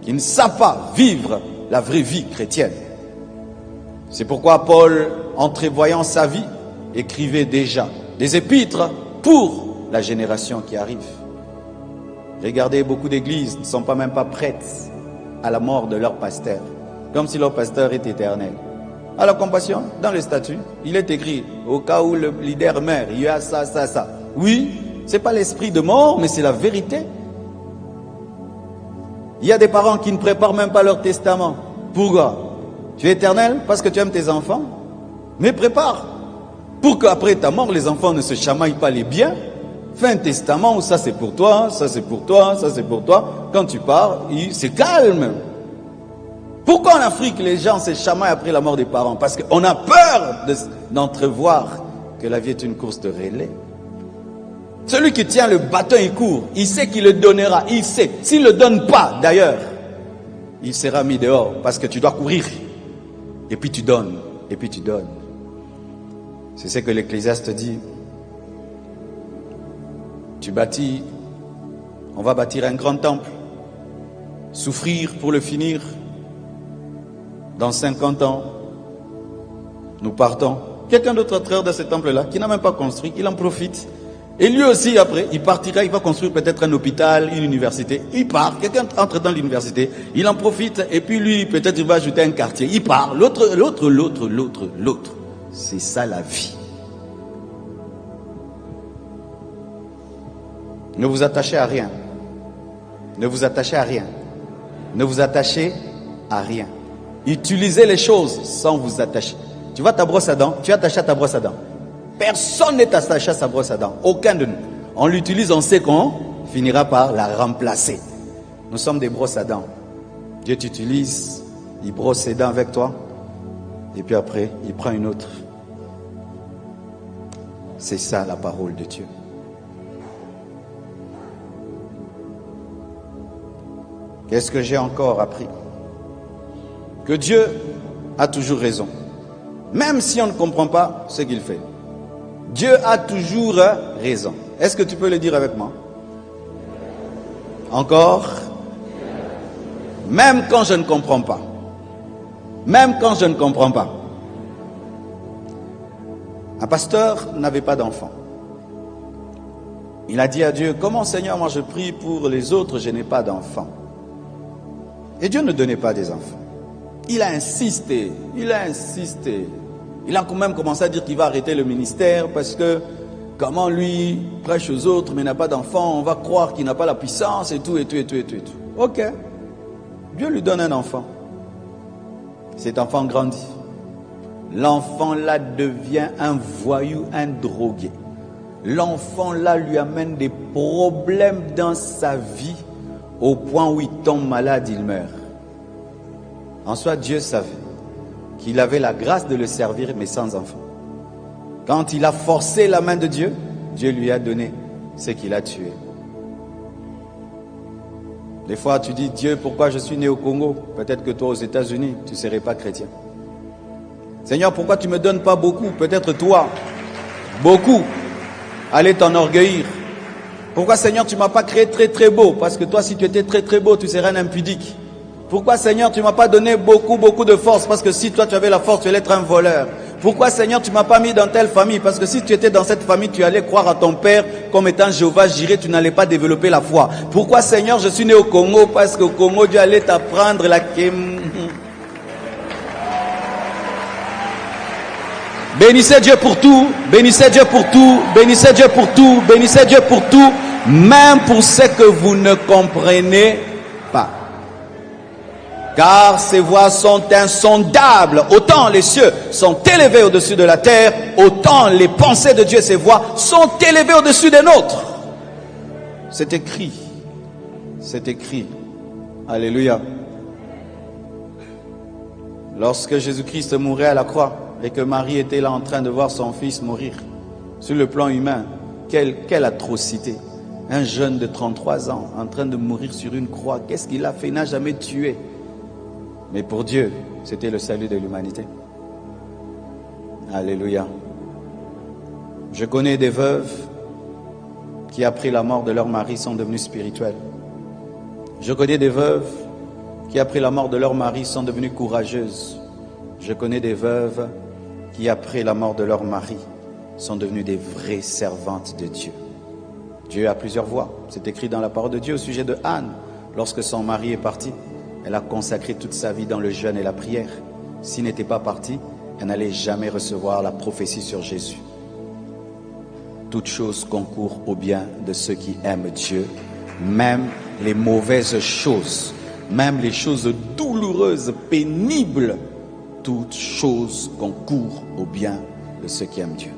Speaker 1: qui ne savent pas vivre la vraie vie chrétienne. C'est pourquoi Paul, entrevoyant sa vie, écrivait déjà des épîtres pour la génération qui arrive. Regardez, beaucoup d'églises ne sont même pas prêtes à la mort de leur pasteur, comme si leur pasteur est éternel. À la compassion, dans le statut, il est écrit, au cas où le leader meurt, il y a ça, ça, ça. Oui, c'est pas l'esprit de mort, mais c'est la vérité. Il y a des parents qui ne préparent même pas leur testament. Pourquoi? Tu es éternel parce que tu aimes tes enfants? Mais prépare. Pour qu'après ta mort, les enfants ne se chamaillent pas les biens. Fais un testament où ça c'est pour toi, ça c'est pour toi, ça c'est pour toi. Quand tu pars, c'est calme. Pourquoi en Afrique les gens se chamaillent après la mort des parents? Parce qu'on a peur d'entrevoir que la vie est une course de relais. Celui qui tient le bâton et court, il sait qu'il le donnera, il sait. S'il ne le donne pas, d'ailleurs, il sera mis dehors parce que tu dois courir. Et puis tu donnes, et puis tu donnes. C'est ce que l'Ecclésiaste dit. Tu bâtis, on va bâtir un grand temple, souffrir pour le finir. Dans 50 ans, nous partons. Quelqu'un d'autre entrera dans ce temple-là, qui n'a même pas construit, il en profite. Et lui aussi, après, il partira, il va construire peut-être un hôpital, une université. Il part, quelqu'un entre dans l'université, il en profite, et puis lui, peut-être il va ajouter un quartier. Il part, l'autre. C'est ça la vie. Ne vous attachez à rien. Ne vous attachez à rien. Ne vous attachez à rien. Utilisez les choses sans vous attacher. Tu vois ta brosse à dents, tu es attaché à ta brosse à dents. Personne n'est attaché à sa brosse à dents. Aucun de nous. On l'utilise, on sait qu'on finira par la remplacer. Nous sommes des brosses à dents. Dieu t'utilise, il brosse ses dents avec toi, et puis après, il prend une autre. C'est ça la parole de Dieu. Qu'est-ce que j'ai encore appris? Que Dieu a toujours raison. Même si on ne comprend pas ce qu'il fait. Dieu a toujours raison. Est-ce que tu peux le dire avec moi? Encore? Même quand je ne comprends pas. Même quand je ne comprends pas. Un pasteur n'avait pas d'enfant. Il a dit à Dieu, comment Seigneur, moi je prie pour les autres, je n'ai pas d'enfant. Et Dieu ne donnait pas des enfants. Il a insisté, il a insisté. Il a quand même commencé à dire qu'il va arrêter le ministère parce que comment lui prêche aux autres mais n'a pas d'enfant, on va croire qu'il n'a pas la puissance et tout. Ok. Dieu lui donne un enfant. Cet enfant grandit. L'enfant là devient un voyou, un drogué. L'enfant là lui amène des problèmes dans sa vie au point où il tombe malade, il meurt. En soi, Dieu savait qu'il avait la grâce de le servir, mais sans enfant. Quand il a forcé la main de Dieu, Dieu lui a donné ce qu'il a tué. Des fois, tu dis, Dieu, pourquoi je suis né au Congo? Peut-être que toi, aux États-Unis, tu ne serais pas chrétien. Seigneur, pourquoi tu ne me donnes pas beaucoup? Peut-être toi, beaucoup, allez t'enorgueillir. Pourquoi, Seigneur, tu ne m'as pas créé très très beau? Parce que toi, si tu étais très très beau, tu serais un impudique. Pourquoi, Seigneur, tu ne m'as pas donné beaucoup de force? Parce que si toi, tu avais la force, tu allais être un voleur. Pourquoi, Seigneur, tu ne m'as pas mis dans telle famille? Parce que si tu étais dans cette famille, tu allais croire à ton père comme étant Jéhovah Jireh, tu n'allais pas développer la foi. Pourquoi, Seigneur, je suis né au Congo? Parce qu'au Congo, Dieu allait t'apprendre la... Bénissez Dieu pour tout, bénissez Dieu pour tout, bénissez Dieu pour tout, bénissez Dieu pour tout, même pour ce que vous ne comprenez pas. Car ses voies sont insondables. Autant les cieux sont élevés au-dessus de la terre, autant les pensées de Dieu, ses voies, sont élevées au-dessus des nôtres. C'est écrit. C'est écrit. Alléluia. Lorsque Jésus-Christ mourait à la croix et que Marie était là en train de voir son fils mourir, sur le plan humain, quelle atrocité. Un jeune de 33 ans en train de mourir sur une croix. Qu'est-ce qu'il a fait? Il n'a jamais tué. Mais pour Dieu, c'était le salut de l'humanité. Alléluia. Je connais des veuves qui, après la mort de leur mari, sont devenues spirituelles. Je connais des veuves qui, après la mort de leur mari, sont devenues courageuses. Je connais des veuves qui, après la mort de leur mari, sont devenues des vraies servantes de Dieu. Dieu a plusieurs voies. C'est écrit dans la parole de Dieu au sujet de Anne. Lorsque son mari est parti, elle a consacré toute sa vie dans le jeûne et la prière. S'il n'était pas parti, elle n'allait jamais recevoir la prophétie sur Jésus. Toute chose concourt au bien de ceux qui aiment Dieu, même les mauvaises choses, même les choses douloureuses, pénibles, toute chose concourt au bien de ceux qui aiment Dieu.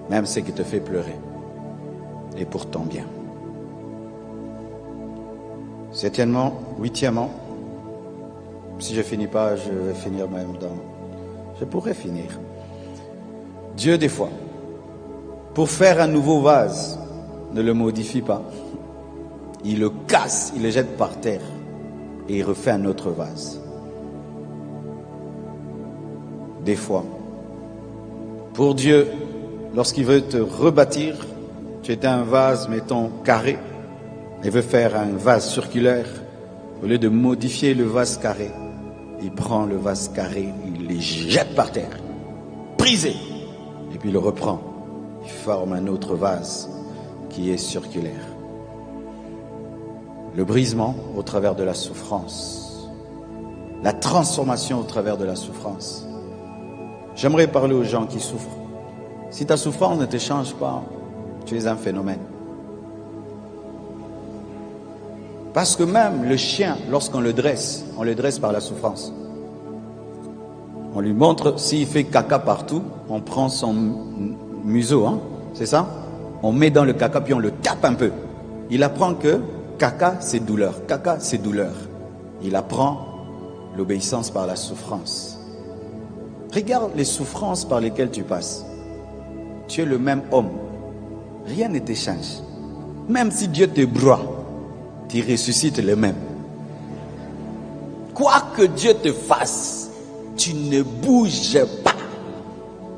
Speaker 1: Même ce qui te fait pleurer est pour ton bien. Septièmement, huitièmement, si je ne finis pas, je vais finir même dans... Je pourrais finir. Dieu, des fois, pour faire un nouveau vase, ne le modifie pas. Il le casse, il le jette par terre et il refait un autre vase. Des fois, pour Dieu, lorsqu'il veut te rebâtir, tu étais un vase, mettons, carré, il veut faire un vase circulaire. Au lieu de modifier le vase carré, il prend le vase carré, il le jette par terre, brisé, et puis il le reprend. Il forme un autre vase qui est circulaire. Le brisement au travers de la souffrance, la transformation au travers de la souffrance. J'aimerais parler aux gens qui souffrent. Si ta souffrance ne te change pas, tu es un phénomène. Parce que même le chien, lorsqu'on le dresse, on le dresse par la souffrance. On lui montre, s'il fait caca partout, on prend son museau, hein, c'est ça? On met dans le caca, puis on le tape un peu. Il apprend que caca, c'est douleur. Caca, c'est douleur. Il apprend l'obéissance par la souffrance. Regarde les souffrances par lesquelles tu passes. Tu es le même homme. Rien ne te change. Même si Dieu te broie, tu ressuscites le même. Quoi que Dieu te fasse, tu ne bouges pas.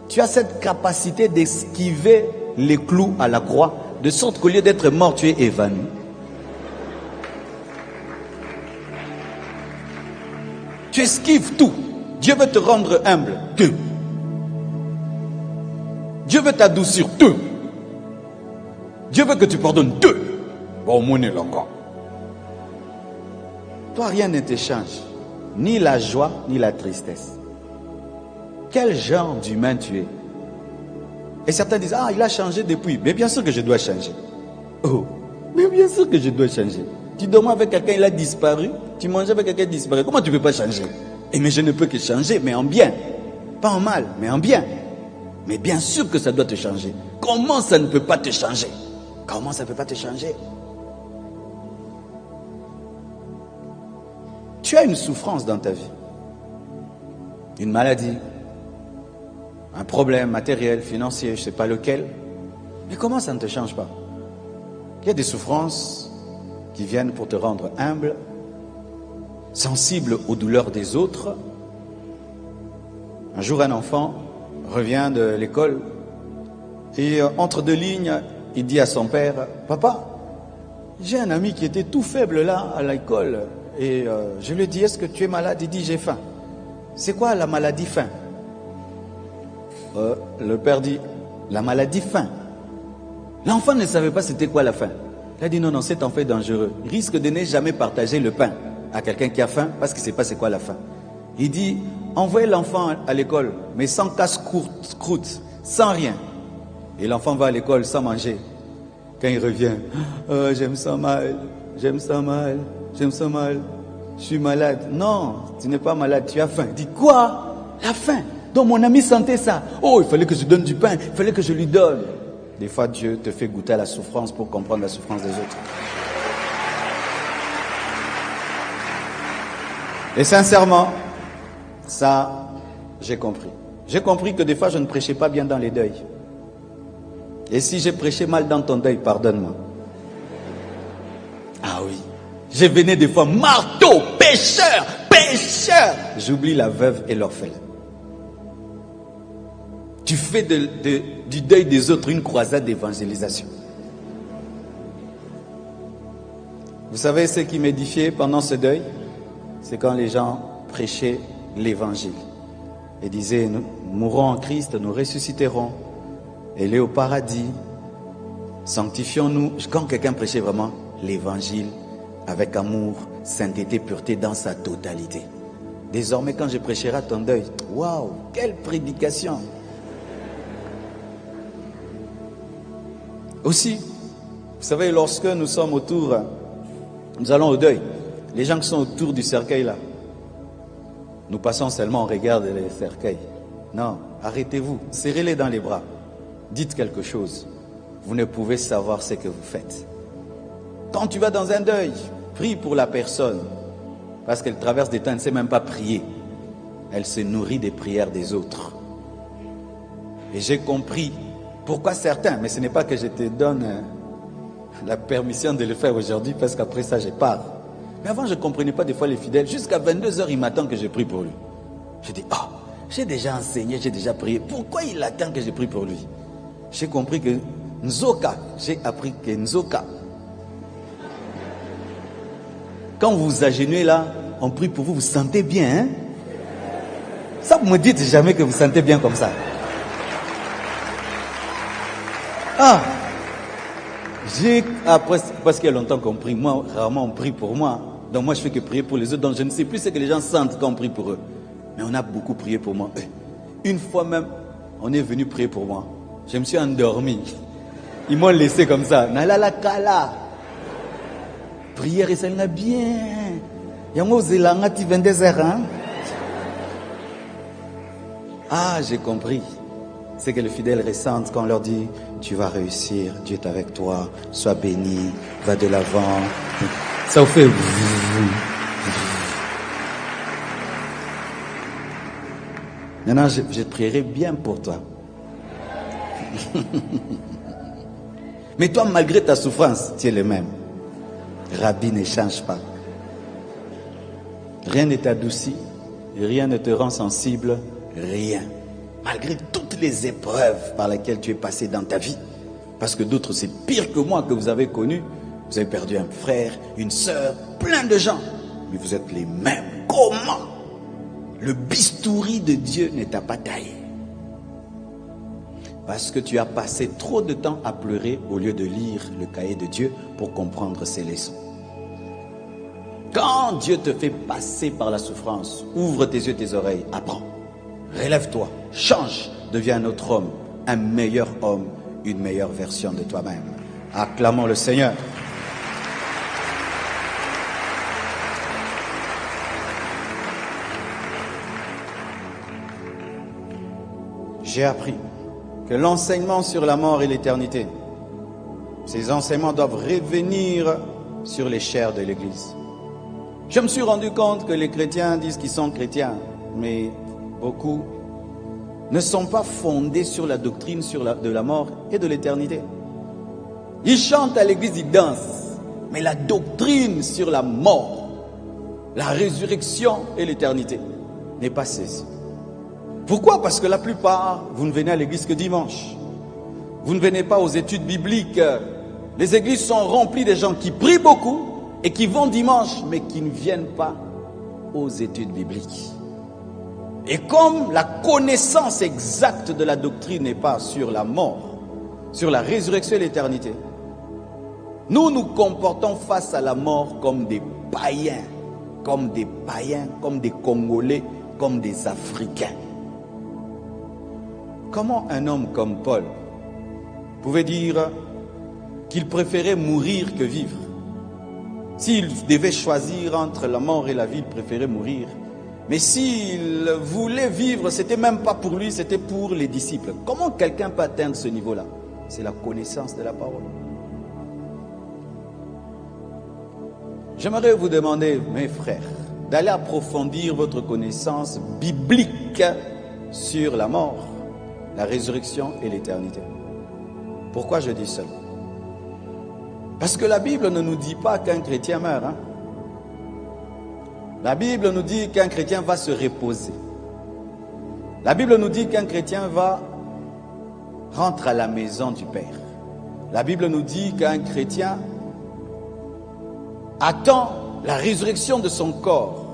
Speaker 1: Tu as cette capacité d'esquiver les clous à la croix, de sorte qu'au lieu d'être mort, tu es évanoui. Tu esquives tout. Dieu veut te rendre humble. Tout. Dieu veut t'adoucir. Tout. Dieu veut que tu pardonnes. Tout. Bon, mon est encore. Toi, rien ne te change. Ni la joie, ni la tristesse. Quel genre d'humain tu es? Et certains disent, ah, il a changé depuis. Mais bien sûr que je dois changer. Oh, mais bien sûr que je dois changer. Tu dormais avec quelqu'un, il a disparu. Tu mangeais avec quelqu'un, il a disparu. Comment tu ne peux pas changer? Et mais je ne peux que changer, mais en bien. Pas en mal, mais en bien. Mais bien sûr que ça doit te changer. Comment ça ne peut pas te changer? Comment ça ne peut pas te changer? Tu as une souffrance dans ta vie. Une maladie. Un problème matériel, financier, je ne sais pas lequel. Mais comment ça ne te change pas? Il y a des souffrances qui viennent pour te rendre humble, sensible aux douleurs des autres. Un jour, un enfant revient de l'école et entre deux lignes, il dit à son père, « Papa, j'ai un ami qui était tout faible là à l'école et je lui ai dit, est-ce que tu es malade? Il dit, j'ai faim. C'est quoi la maladie faim? Le père dit, la maladie faim. L'enfant ne savait pas c'était quoi la faim. Il a dit, non, cet enfant est dangereux. Il risque de ne jamais partager le pain à quelqu'un qui a faim parce qu'il ne sait pas c'est quoi la faim. Il dit, envoyez l'enfant à l'école, mais sans casse-croûte, sans rien. Et l'enfant va à l'école sans manger. Quand il revient, oh, je me sens mal, je suis malade. Non, tu n'es pas malade, tu as faim. Il dit, quoi? La faim? Donc mon ami sentait ça. Oh, il fallait que je donne du pain, il fallait que je lui donne. Des fois, Dieu te fait goûter à la souffrance pour comprendre la souffrance des autres. Et sincèrement, ça, j'ai compris. J'ai compris que des fois, je ne prêchais pas bien dans les deuils. Et si j'ai prêché mal dans ton deuil, pardonne-moi. Ah oui. Je venais des fois, marteau, pécheur. J'oublie la veuve et l'orphelin. Tu fais du deuil des autres une croisade d'évangélisation. Vous savez ce qui m'édifiait pendant ce deuil? C'est quand les gens prêchaient l'évangile et disaient, nous mourrons en Christ, nous ressusciterons, allez au paradis, sanctifions-nous. Quand quelqu'un prêchait vraiment l'évangile avec amour, sainteté, pureté dans sa totalité. Désormais, quand je prêcherai à ton deuil, waouh, quelle prédication! Aussi, vous savez, lorsque nous sommes nous allons au deuil, les gens qui sont autour du cercueil là, nous passons seulement, on regarde les cercueils. Non, arrêtez-vous, serrez-les dans les bras, dites quelque chose. Vous ne pouvez savoir ce que vous faites. Quand tu vas dans un deuil, prie pour la personne, parce qu'elle traverse des temps, elle ne sait même pas prier. Elle se nourrit des prières des autres. Et j'ai compris pourquoi certains, mais ce n'est pas que je te donne la permission de le faire aujourd'hui, parce qu'après ça, je pars. Mais avant, je ne comprenais pas des fois les fidèles. Jusqu'à 22h, il m'attend que je prie pour lui. Je dis, j'ai déjà enseigné, j'ai déjà prié. Pourquoi il attend que je prie pour lui? J'ai compris que Nzoka, j'ai appris que Nzoka, quand vous vous agenouillez là, on prie pour vous, vous sentez bien, hein? Ça, vous me dites jamais que vous sentez bien comme ça. Après, parce qu'il y a longtemps qu'on prie, moi, rarement on prie pour moi. Donc moi, je fais que prier pour les autres. Donc je ne sais plus ce que les gens sentent quand on prie pour eux. Mais on a beaucoup prié pour moi. Une fois même, on est venu prier pour moi. Je me suis endormi. Ils m'ont laissé comme ça. Nalala kala. Prière et ça l'a bien. Yango zelanga ti 22h, hein? J'ai compris. C'est que les fidèles ressentent quand on leur dit, tu vas réussir, Dieu est avec toi, sois béni, va de l'avant. Ça vous fait... Maintenant, je prierai bien pour toi. Mais toi, malgré ta souffrance, tu es le même. Rabbi ne change pas. Rien ne t'adoucit, rien ne te rend sensible, rien. Malgré toutes les épreuves par lesquelles tu es passé dans ta vie, parce que d'autres c'est pire que moi que vous avez connu, vous avez perdu un frère, une sœur, plein de gens, mais vous êtes les mêmes. Comment? Le bistouri de Dieu ne t'a pas taillé. Parce que tu as passé trop de temps à pleurer au lieu de lire le cahier de Dieu pour comprendre ses leçons. Quand Dieu te fait passer par la souffrance, ouvre tes yeux, tes oreilles, apprends. Relève-toi, change, deviens un autre homme, un meilleur homme, une meilleure version de toi-même. Acclamons le Seigneur. J'ai appris que l'enseignement sur la mort et l'éternité, ces enseignements doivent revenir sur les chairs de l'Église. Je me suis rendu compte que les chrétiens disent qu'ils sont chrétiens, mais beaucoup ne sont pas fondés sur la doctrine de la mort et de l'éternité. Ils chantent à l'église, ils dansent. Mais la doctrine sur la mort, la résurrection et l'éternité n'est pas saisie. Pourquoi? Parce que la plupart, vous ne venez à l'église que dimanche. Vous ne venez pas aux études bibliques. Les églises sont remplies de gens qui prient beaucoup et qui vont dimanche, mais qui ne viennent pas aux études bibliques. Et comme la connaissance exacte de la doctrine n'est pas sur la mort, sur la résurrection et l'éternité, nous nous comportons face à la mort comme des païens, comme des Congolais, comme des Africains. Comment un homme comme Paul pouvait dire qu'il préférait mourir que vivre? S'il devait choisir entre la mort et la vie, il préférait mourir. Mais s'il voulait vivre, c'était même pas pour lui, c'était pour les disciples. Comment quelqu'un peut atteindre ce niveau-là? C'est la connaissance de la parole. J'aimerais vous demander, mes frères, d'aller approfondir votre connaissance biblique sur la mort, la résurrection et l'éternité. Pourquoi je dis cela? Parce que la Bible ne nous dit pas qu'un chrétien meurt. La Bible nous dit qu'un chrétien va se reposer. La Bible nous dit qu'un chrétien rentre à la maison du Père. La Bible nous dit qu'un chrétien attend la résurrection de son corps.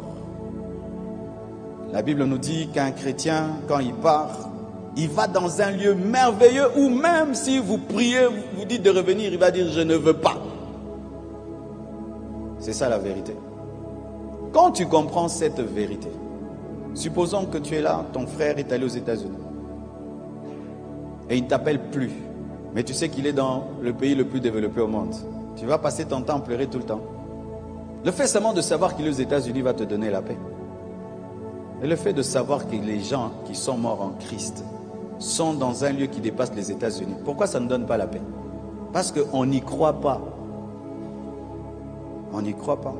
Speaker 1: La Bible nous dit qu'un chrétien, quand il part, il va dans un lieu merveilleux où même si vous priez, vous dites de revenir, il va dire « je ne veux pas ». C'est ça la vérité. Quand tu comprends cette vérité, supposons que tu es là, ton frère est allé aux États-Unis et il ne t'appelle plus, mais tu sais qu'il est dans le pays le plus développé au monde. Tu vas passer ton temps à pleurer tout le temps. Le fait seulement de savoir qu'il est aux États-Unis va te donner la paix. Et le fait de savoir que les gens qui sont morts en Christ sont dans un lieu qui dépasse les États-Unis, pourquoi ça ne donne pas la paix? Parce qu'on n'y croit pas. On n'y croit pas.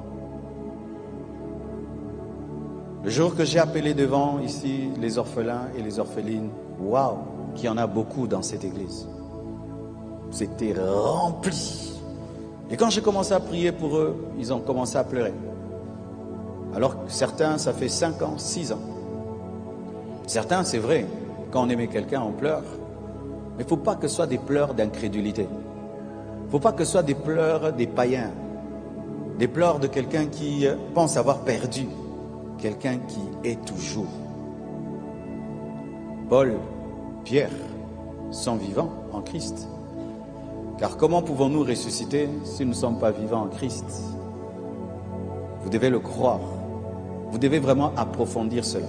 Speaker 1: Le jour que j'ai appelé devant ici les orphelins et les orphelines, waouh, qu'il y en a beaucoup dans cette église. C'était rempli. Et quand j'ai commencé à prier pour eux, ils ont commencé à pleurer. Alors que certains, ça fait 5 ans, 6 ans. Certains, c'est vrai, quand on aimait quelqu'un, on pleure. Mais il ne faut pas que ce soit des pleurs d'incrédulité. Il ne faut pas que ce soit des pleurs des païens. Des pleurs de quelqu'un qui pense avoir perdu. Quelqu'un qui est toujours. Paul, Pierre sont vivants en Christ. Car comment pouvons-nous ressusciter si nous ne sommes pas vivants en Christ? Vous devez le croire. Vous devez vraiment approfondir cela.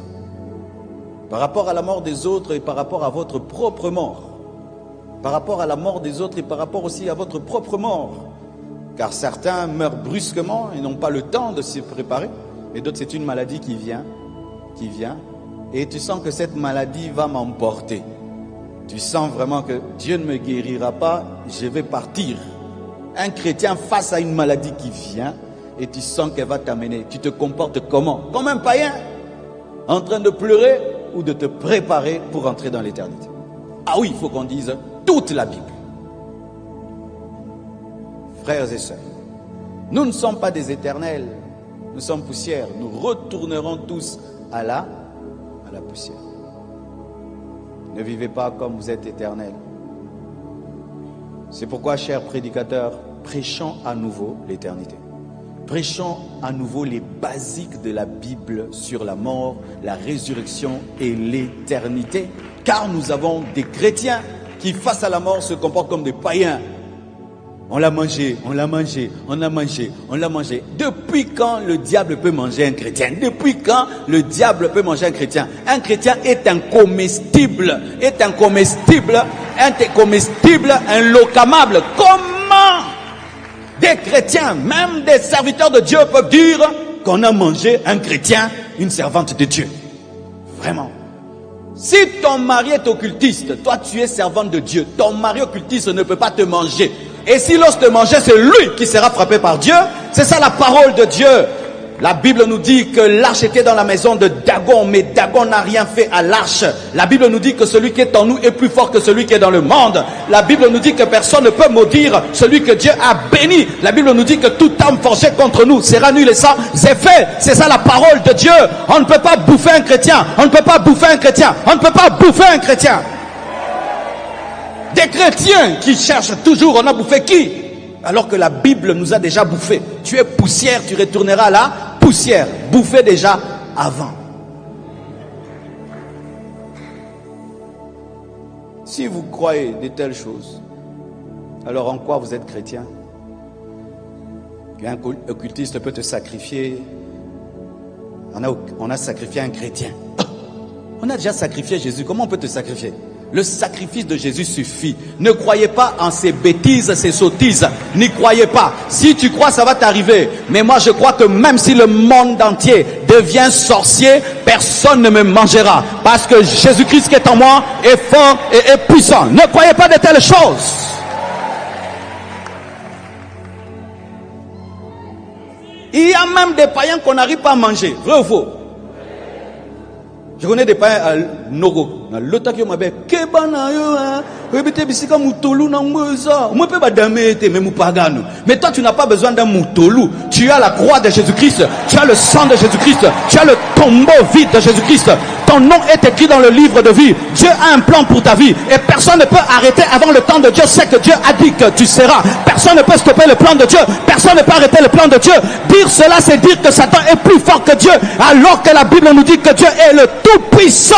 Speaker 1: Par rapport à la mort des autres et par rapport à votre propre mort. Par rapport à la mort des autres et par rapport aussi à votre propre mort. Car certains meurent brusquement et n'ont pas le temps de se préparer. Et d'autres, c'est une maladie qui vient. Et tu sens que cette maladie va m'emporter. Tu sens vraiment que Dieu ne me guérira pas, je vais partir. Un chrétien face à une maladie qui vient, et tu sens qu'elle va t'amener. Tu te comportes comment? Comme un païen, en train de pleurer ou de te préparer pour entrer dans l'éternité. Ah oui, il faut qu'on dise toute la Bible. Frères et sœurs, nous ne sommes pas des éternels, nous sommes poussière. Nous retournerons tous à la poussière. Ne vivez pas comme vous êtes éternels. C'est pourquoi, chers prédicateurs, prêchons à nouveau l'éternité. Prêchons à nouveau les basiques de la Bible sur la mort, la résurrection et l'éternité. Car nous avons des chrétiens qui, face à la mort, se comportent comme des païens. On l'a mangé, on l'a mangé, on l'a mangé, on l'a mangé. Depuis quand le diable peut manger un chrétien? Depuis quand le diable peut manger un chrétien? Un chrétien est un comestible, inlocamable. Comment des chrétiens, même des serviteurs de Dieu peuvent dire qu'on a mangé un chrétien, une servante de Dieu? Vraiment. Si ton mari est occultiste, toi tu es servante de Dieu, ton mari occultiste ne peut pas te manger. Et si l'ose te manger, c'est lui qui sera frappé par Dieu. C'est ça la parole de Dieu. La Bible nous dit que l'arche était dans la maison de Dagon, mais Dagon n'a rien fait à l'arche. La Bible nous dit que celui qui est en nous est plus fort que celui qui est dans le monde. La Bible nous dit que personne ne peut maudire celui que Dieu a béni. La Bible nous dit que toute âme forgée contre nous sera nulle et sans effet. C'est ça la parole de Dieu. On ne peut pas bouffer un chrétien. On ne peut pas bouffer un chrétien. On ne peut pas bouffer un chrétien. Des chrétiens qui cherchent toujours, on a bouffé qui? Alors que la Bible nous a déjà bouffé. Tu es poussière, tu retourneras là. Poussière, bouffée déjà avant. Si vous croyez de telles choses, alors en quoi vous êtes chrétien? Qu'un occultiste peut te sacrifier. On a sacrifié un chrétien. On a déjà sacrifié Jésus. Comment on peut te sacrifier? Le sacrifice de Jésus suffit. Ne croyez pas en ces bêtises, ces sottises. N'y croyez pas. Si tu crois, ça va t'arriver. Mais moi, je crois que même si le monde entier devient sorcier, personne ne me mangera. Parce que Jésus-Christ qui est en moi est fort et est puissant. Ne croyez pas de telles choses. Il y a même des païens qu'on n'arrive pas à manger. Vrai ou faux? Je connais des païens à Nogo. Mais toi, tu n'as pas besoin d'un moutolou. Tu as la croix de Jésus-Christ. Tu as le sang de Jésus-Christ. Tu as le tombeau vide de Jésus-Christ. Ton nom est écrit dans le livre de vie. Dieu a un plan pour ta vie. Et personne ne peut arrêter avant le temps de Dieu. C'est que Dieu a dit que tu seras. Personne ne peut stopper le plan de Dieu. Personne ne peut arrêter le plan de Dieu. Dire cela, c'est dire que Satan est plus fort que Dieu. Alors que la Bible nous dit que Dieu est le tout-puissant.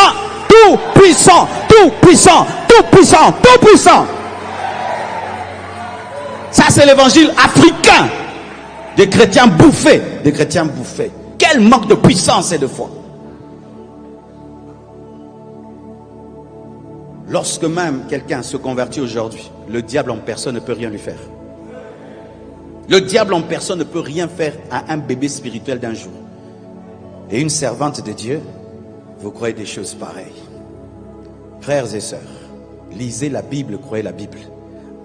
Speaker 1: Tout-puissant. Tout-puissant. Tout-puissant. Tout-puissant. Ça, c'est l'évangile africain. Des chrétiens bouffés. Des chrétiens bouffés. Quel manque de puissance et de foi. Lorsque même quelqu'un se convertit aujourd'hui, le diable en personne ne peut rien lui faire. Le diable en personne ne peut rien faire à un bébé spirituel d'un jour. Et une servante de Dieu, vous croyez des choses pareilles. Frères et sœurs, lisez la Bible, croyez la Bible.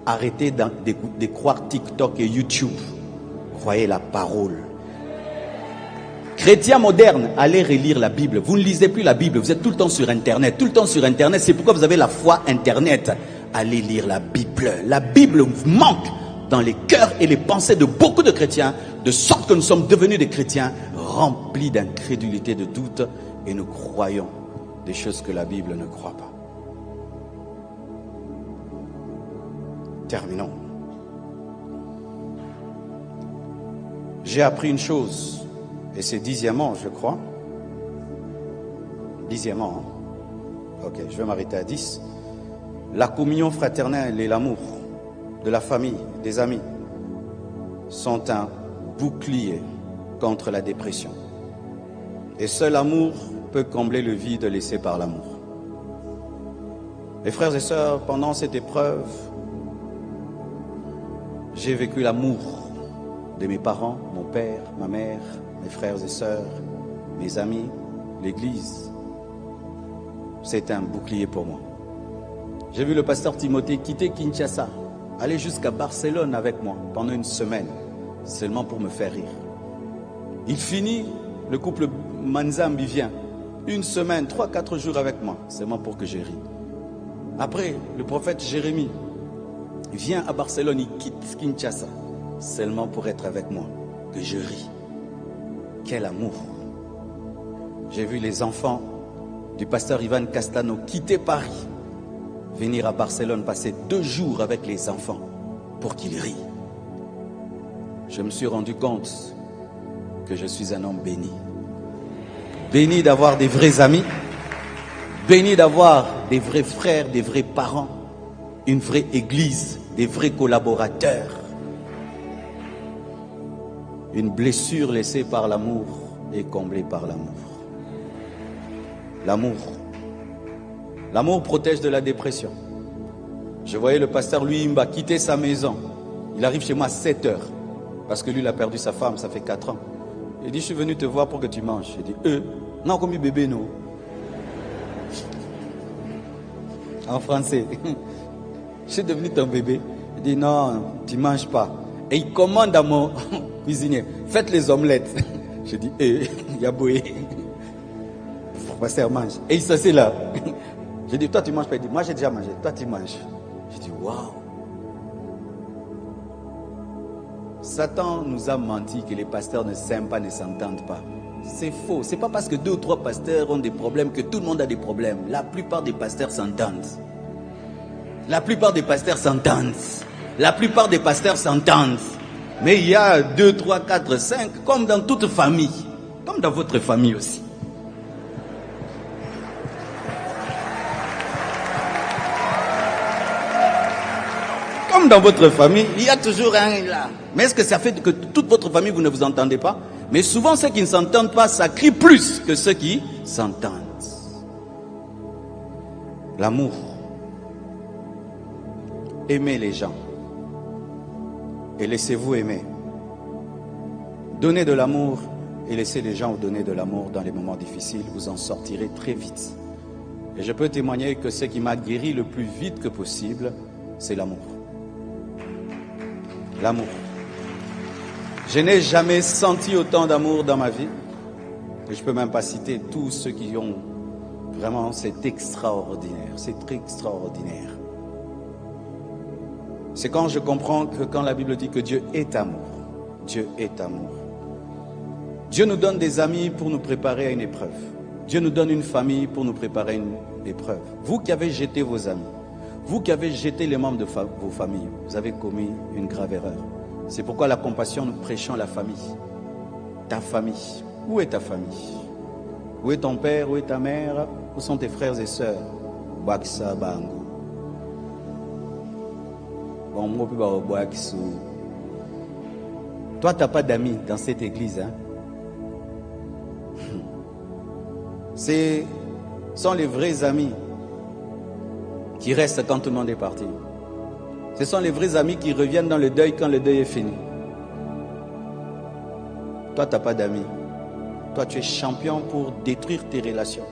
Speaker 1: Arrêtez de croire TikTok et YouTube. Croyez la parole. Chrétiens modernes, allez relire la Bible. Vous ne lisez plus la Bible, vous êtes tout le temps sur Internet. Tout le temps sur Internet, c'est pourquoi vous avez la foi Internet. Allez lire la Bible. La Bible manque dans les cœurs et les pensées de beaucoup de chrétiens, de sorte que nous sommes devenus des chrétiens remplis d'incrédulité, de doute, et nous croyons des choses que la Bible ne croit pas. Terminons. J'ai appris une chose. Et c'est 10e, je crois. 10e, hein? Ok, je vais m'arrêter à 10. La communion fraternelle et l'amour de la famille, des amis, sont un bouclier contre la dépression. Et seul l'amour peut combler le vide laissé par l'amour. Mes frères et sœurs, pendant cette épreuve, j'ai vécu l'amour de mes parents, mon père, ma mère, mes frères et sœurs, mes amis, l'église. C'est un bouclier pour moi. J'ai vu le pasteur Timothée quitter Kinshasa, aller jusqu'à Barcelone avec moi pendant une semaine, seulement pour me faire rire. Il finit, le couple Manzambi vient, une semaine, 3-4 jours avec moi, seulement pour que je rie. Après, le prophète Jérémie vient à Barcelone, il quitte Kinshasa, seulement pour être avec moi, que je ris. Quel amour! J'ai vu les enfants du pasteur Ivan Castano quitter Paris, venir à Barcelone, passer 2 jours avec les enfants pour qu'ils rient. Je me suis rendu compte que je suis un homme béni. Béni d'avoir des vrais amis, béni d'avoir des vrais frères, des vrais parents, une vraie église, des vrais collaborateurs. Une blessure laissée par l'amour est comblée par l'amour. L'amour. L'amour protège de la dépression. Je voyais le pasteur Louis Imba quitter sa maison. Il arrive chez moi à 7 heures. Parce que lui, il a perdu sa femme, ça fait 4 ans. Il dit, je suis venu te voir pour que tu manges. Il dit, non, comme bébé, non. En français. Je suis devenu ton bébé. Il dit, non, tu ne manges pas. Et il commande à mon cuisinier, faites les omelettes. Je dis, il y a boué. Pasteur mange. Et il s'assied là. Je dis, toi tu manges pas. Il dit, moi j'ai déjà mangé. Toi tu manges. Je dis, waouh. Satan nous a menti que les pasteurs ne s'aiment pas, ne s'entendent pas. C'est faux. C'est pas parce que 2 ou 3 pasteurs ont des problèmes que tout le monde a des problèmes. La plupart des pasteurs s'entendent. La plupart des pasteurs s'entendent. La plupart des pasteurs s'entendent. Mais il y a 2, 3, 4, 5, comme dans toute famille. Comme dans votre famille aussi. Comme dans votre famille, il y a toujours un là. Mais est-ce que ça fait que toute votre famille, vous ne vous entendez pas? Mais souvent, ceux qui ne s'entendent pas, ça crie plus que ceux qui s'entendent. L'amour. Aimez les gens. Et laissez-vous aimer. Donnez de l'amour et laissez les gens vous donner de l'amour dans les moments difficiles. Vous en sortirez très vite. Et je peux témoigner que ce qui m'a guéri le plus vite que possible, c'est l'amour. L'amour. Je n'ai jamais senti autant d'amour dans ma vie. Et je ne peux même pas citer tous ceux qui ont vraiment, c'est extraordinaire. C'est très extraordinaire. C'est quand je comprends que quand la Bible dit que Dieu est amour. Dieu est amour. Dieu nous donne des amis pour nous préparer à une épreuve. Dieu nous donne une famille pour nous préparer à une épreuve. Vous qui avez jeté vos amis, vous qui avez jeté les membres de vos familles, vous avez commis une grave erreur. C'est pourquoi la compassion, nous prêchons la famille. Ta famille. Où est ta famille? Où est ton père? Où est ta mère? Où sont tes frères et sœurs? Baksa Bango. Toi, tu n'as pas d'amis dans cette église. Hein? Ce sont les vrais amis qui restent quand tout le monde est parti. Ce sont les vrais amis qui reviennent dans le deuil quand le deuil est fini. Toi, tu n'as pas d'amis. Toi, tu es champion pour détruire tes relations.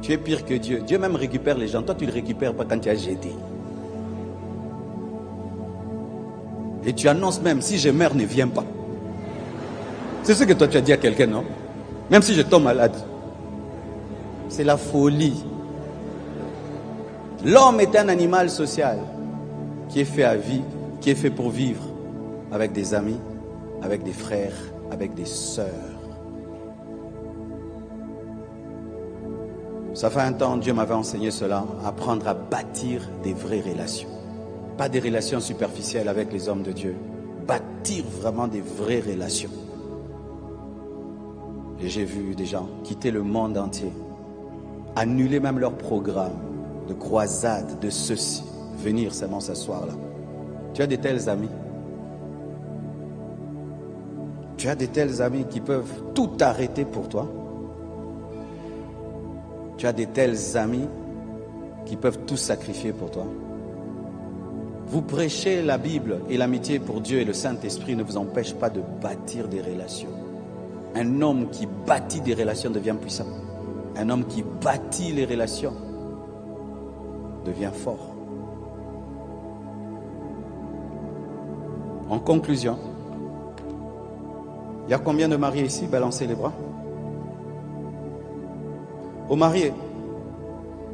Speaker 1: Tu es pire que Dieu. Dieu même récupère les gens. Toi, tu ne le récupères pas quand tu as jeté. Et tu annonces même, si je meurs, ne viens pas. C'est ce que toi, tu as dit à quelqu'un, non? Même si je tombe malade. C'est la folie. L'homme est un animal social qui est fait à vie, qui est fait pour vivre avec des amis, avec des frères, avec des sœurs. Ça fait un temps, Dieu m'avait enseigné cela, apprendre à bâtir des vraies relations. Pas des relations superficielles avec les hommes de Dieu. Bâtir vraiment des vraies relations. Et j'ai vu des gens quitter le monde entier, annuler même leur programme de croisade, de ceci, venir seulement s'asseoir là. Tu as de tels amis. Tu as de tels amis qui peuvent tout arrêter pour toi. Tu as de tels amis qui peuvent tout sacrifier pour toi. Vous prêchez la Bible et l'amitié pour Dieu et le Saint-Esprit ne vous empêche pas de bâtir des relations. Un homme qui bâtit des relations devient puissant. Un homme qui bâtit les relations devient fort. En conclusion, il y a combien de mariés ici? Balancez les bras. Aux mariés,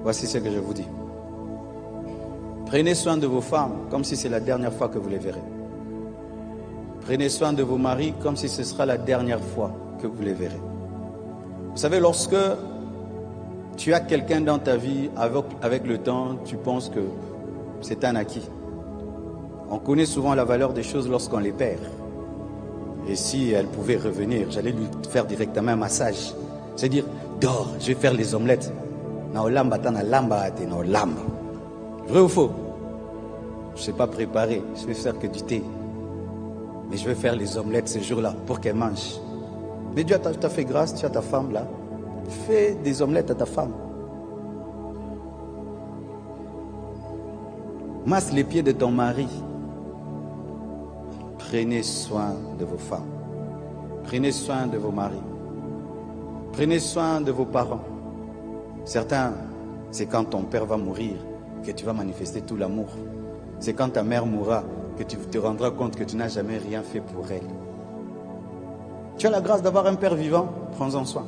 Speaker 1: voici ce que je vous dis. Prenez soin de vos femmes comme si c'est la dernière fois que vous les verrez. Prenez soin de vos maris comme si ce sera la dernière fois que vous les verrez. Vous savez, lorsque tu as quelqu'un dans ta vie, avec le temps, tu penses que c'est un acquis. On connaît souvent la valeur des choses lorsqu'on les perd. Et si elle pouvait revenir, j'allais lui faire directement un massage. C'est-à-dire, dors, je vais faire les omelettes. Vrai ou faux? Je ne sais pas préparer, je vais faire que du thé. Mais je vais faire les omelettes ce jour-là pour qu'elle mange. Mais Dieu t'a fait grâce, tu as ta femme là. Fais des omelettes à ta femme. Masse les pieds de ton mari. Prenez soin de vos femmes. Prenez soin de vos maris. Prenez soin de vos parents. Certains, c'est quand ton père va mourir que tu vas manifester tout l'amour. C'est quand ta mère mourra que tu te rendras compte que tu n'as jamais rien fait pour elle. Tu as la grâce d'avoir un père vivant, prends-en soin.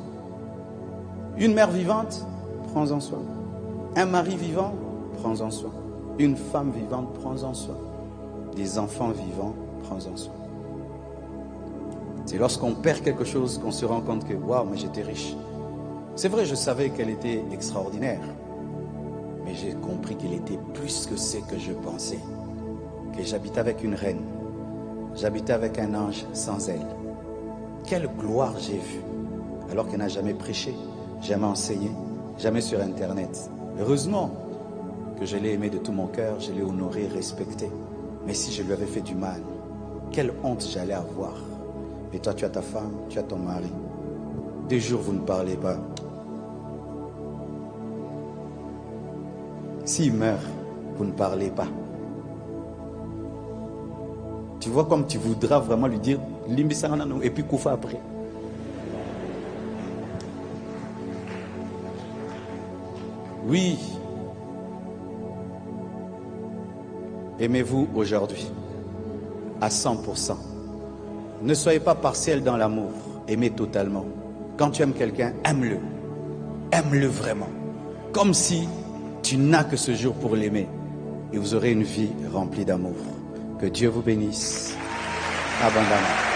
Speaker 1: Une mère vivante, prends-en soin. Un mari vivant, prends-en soin. Une femme vivante, prends-en soin. Des enfants vivants, prends-en soin. C'est lorsqu'on perd quelque chose qu'on se rend compte que, waouh, mais j'étais riche. C'est vrai, je savais qu'elle était extraordinaire. Mais j'ai compris qu'il était plus que ce que je pensais. Que j'habitais avec une reine. J'habitais avec un ange sans elle. Quelle gloire j'ai vue. Alors qu'elle n'a jamais prêché, jamais enseigné, jamais sur Internet. Heureusement que je l'ai aimé de tout mon cœur, je l'ai honoré, respecté. Mais si je lui avais fait du mal, quelle honte j'allais avoir. Mais toi, tu as ta femme, tu as ton mari. 2 jours, vous ne parlez pas. S'il meurt, vous ne parlez pas. Tu vois comme tu voudras vraiment lui dire et puis Koufa après. Oui. Aimez-vous aujourd'hui à 100%. Ne soyez pas partiel dans l'amour. Aimez totalement. Quand tu aimes quelqu'un, aime-le. Aime-le vraiment. Comme si tu n'as que ce jour pour l'aimer. Et vous aurez une vie remplie d'amour. Que Dieu vous bénisse abondamment.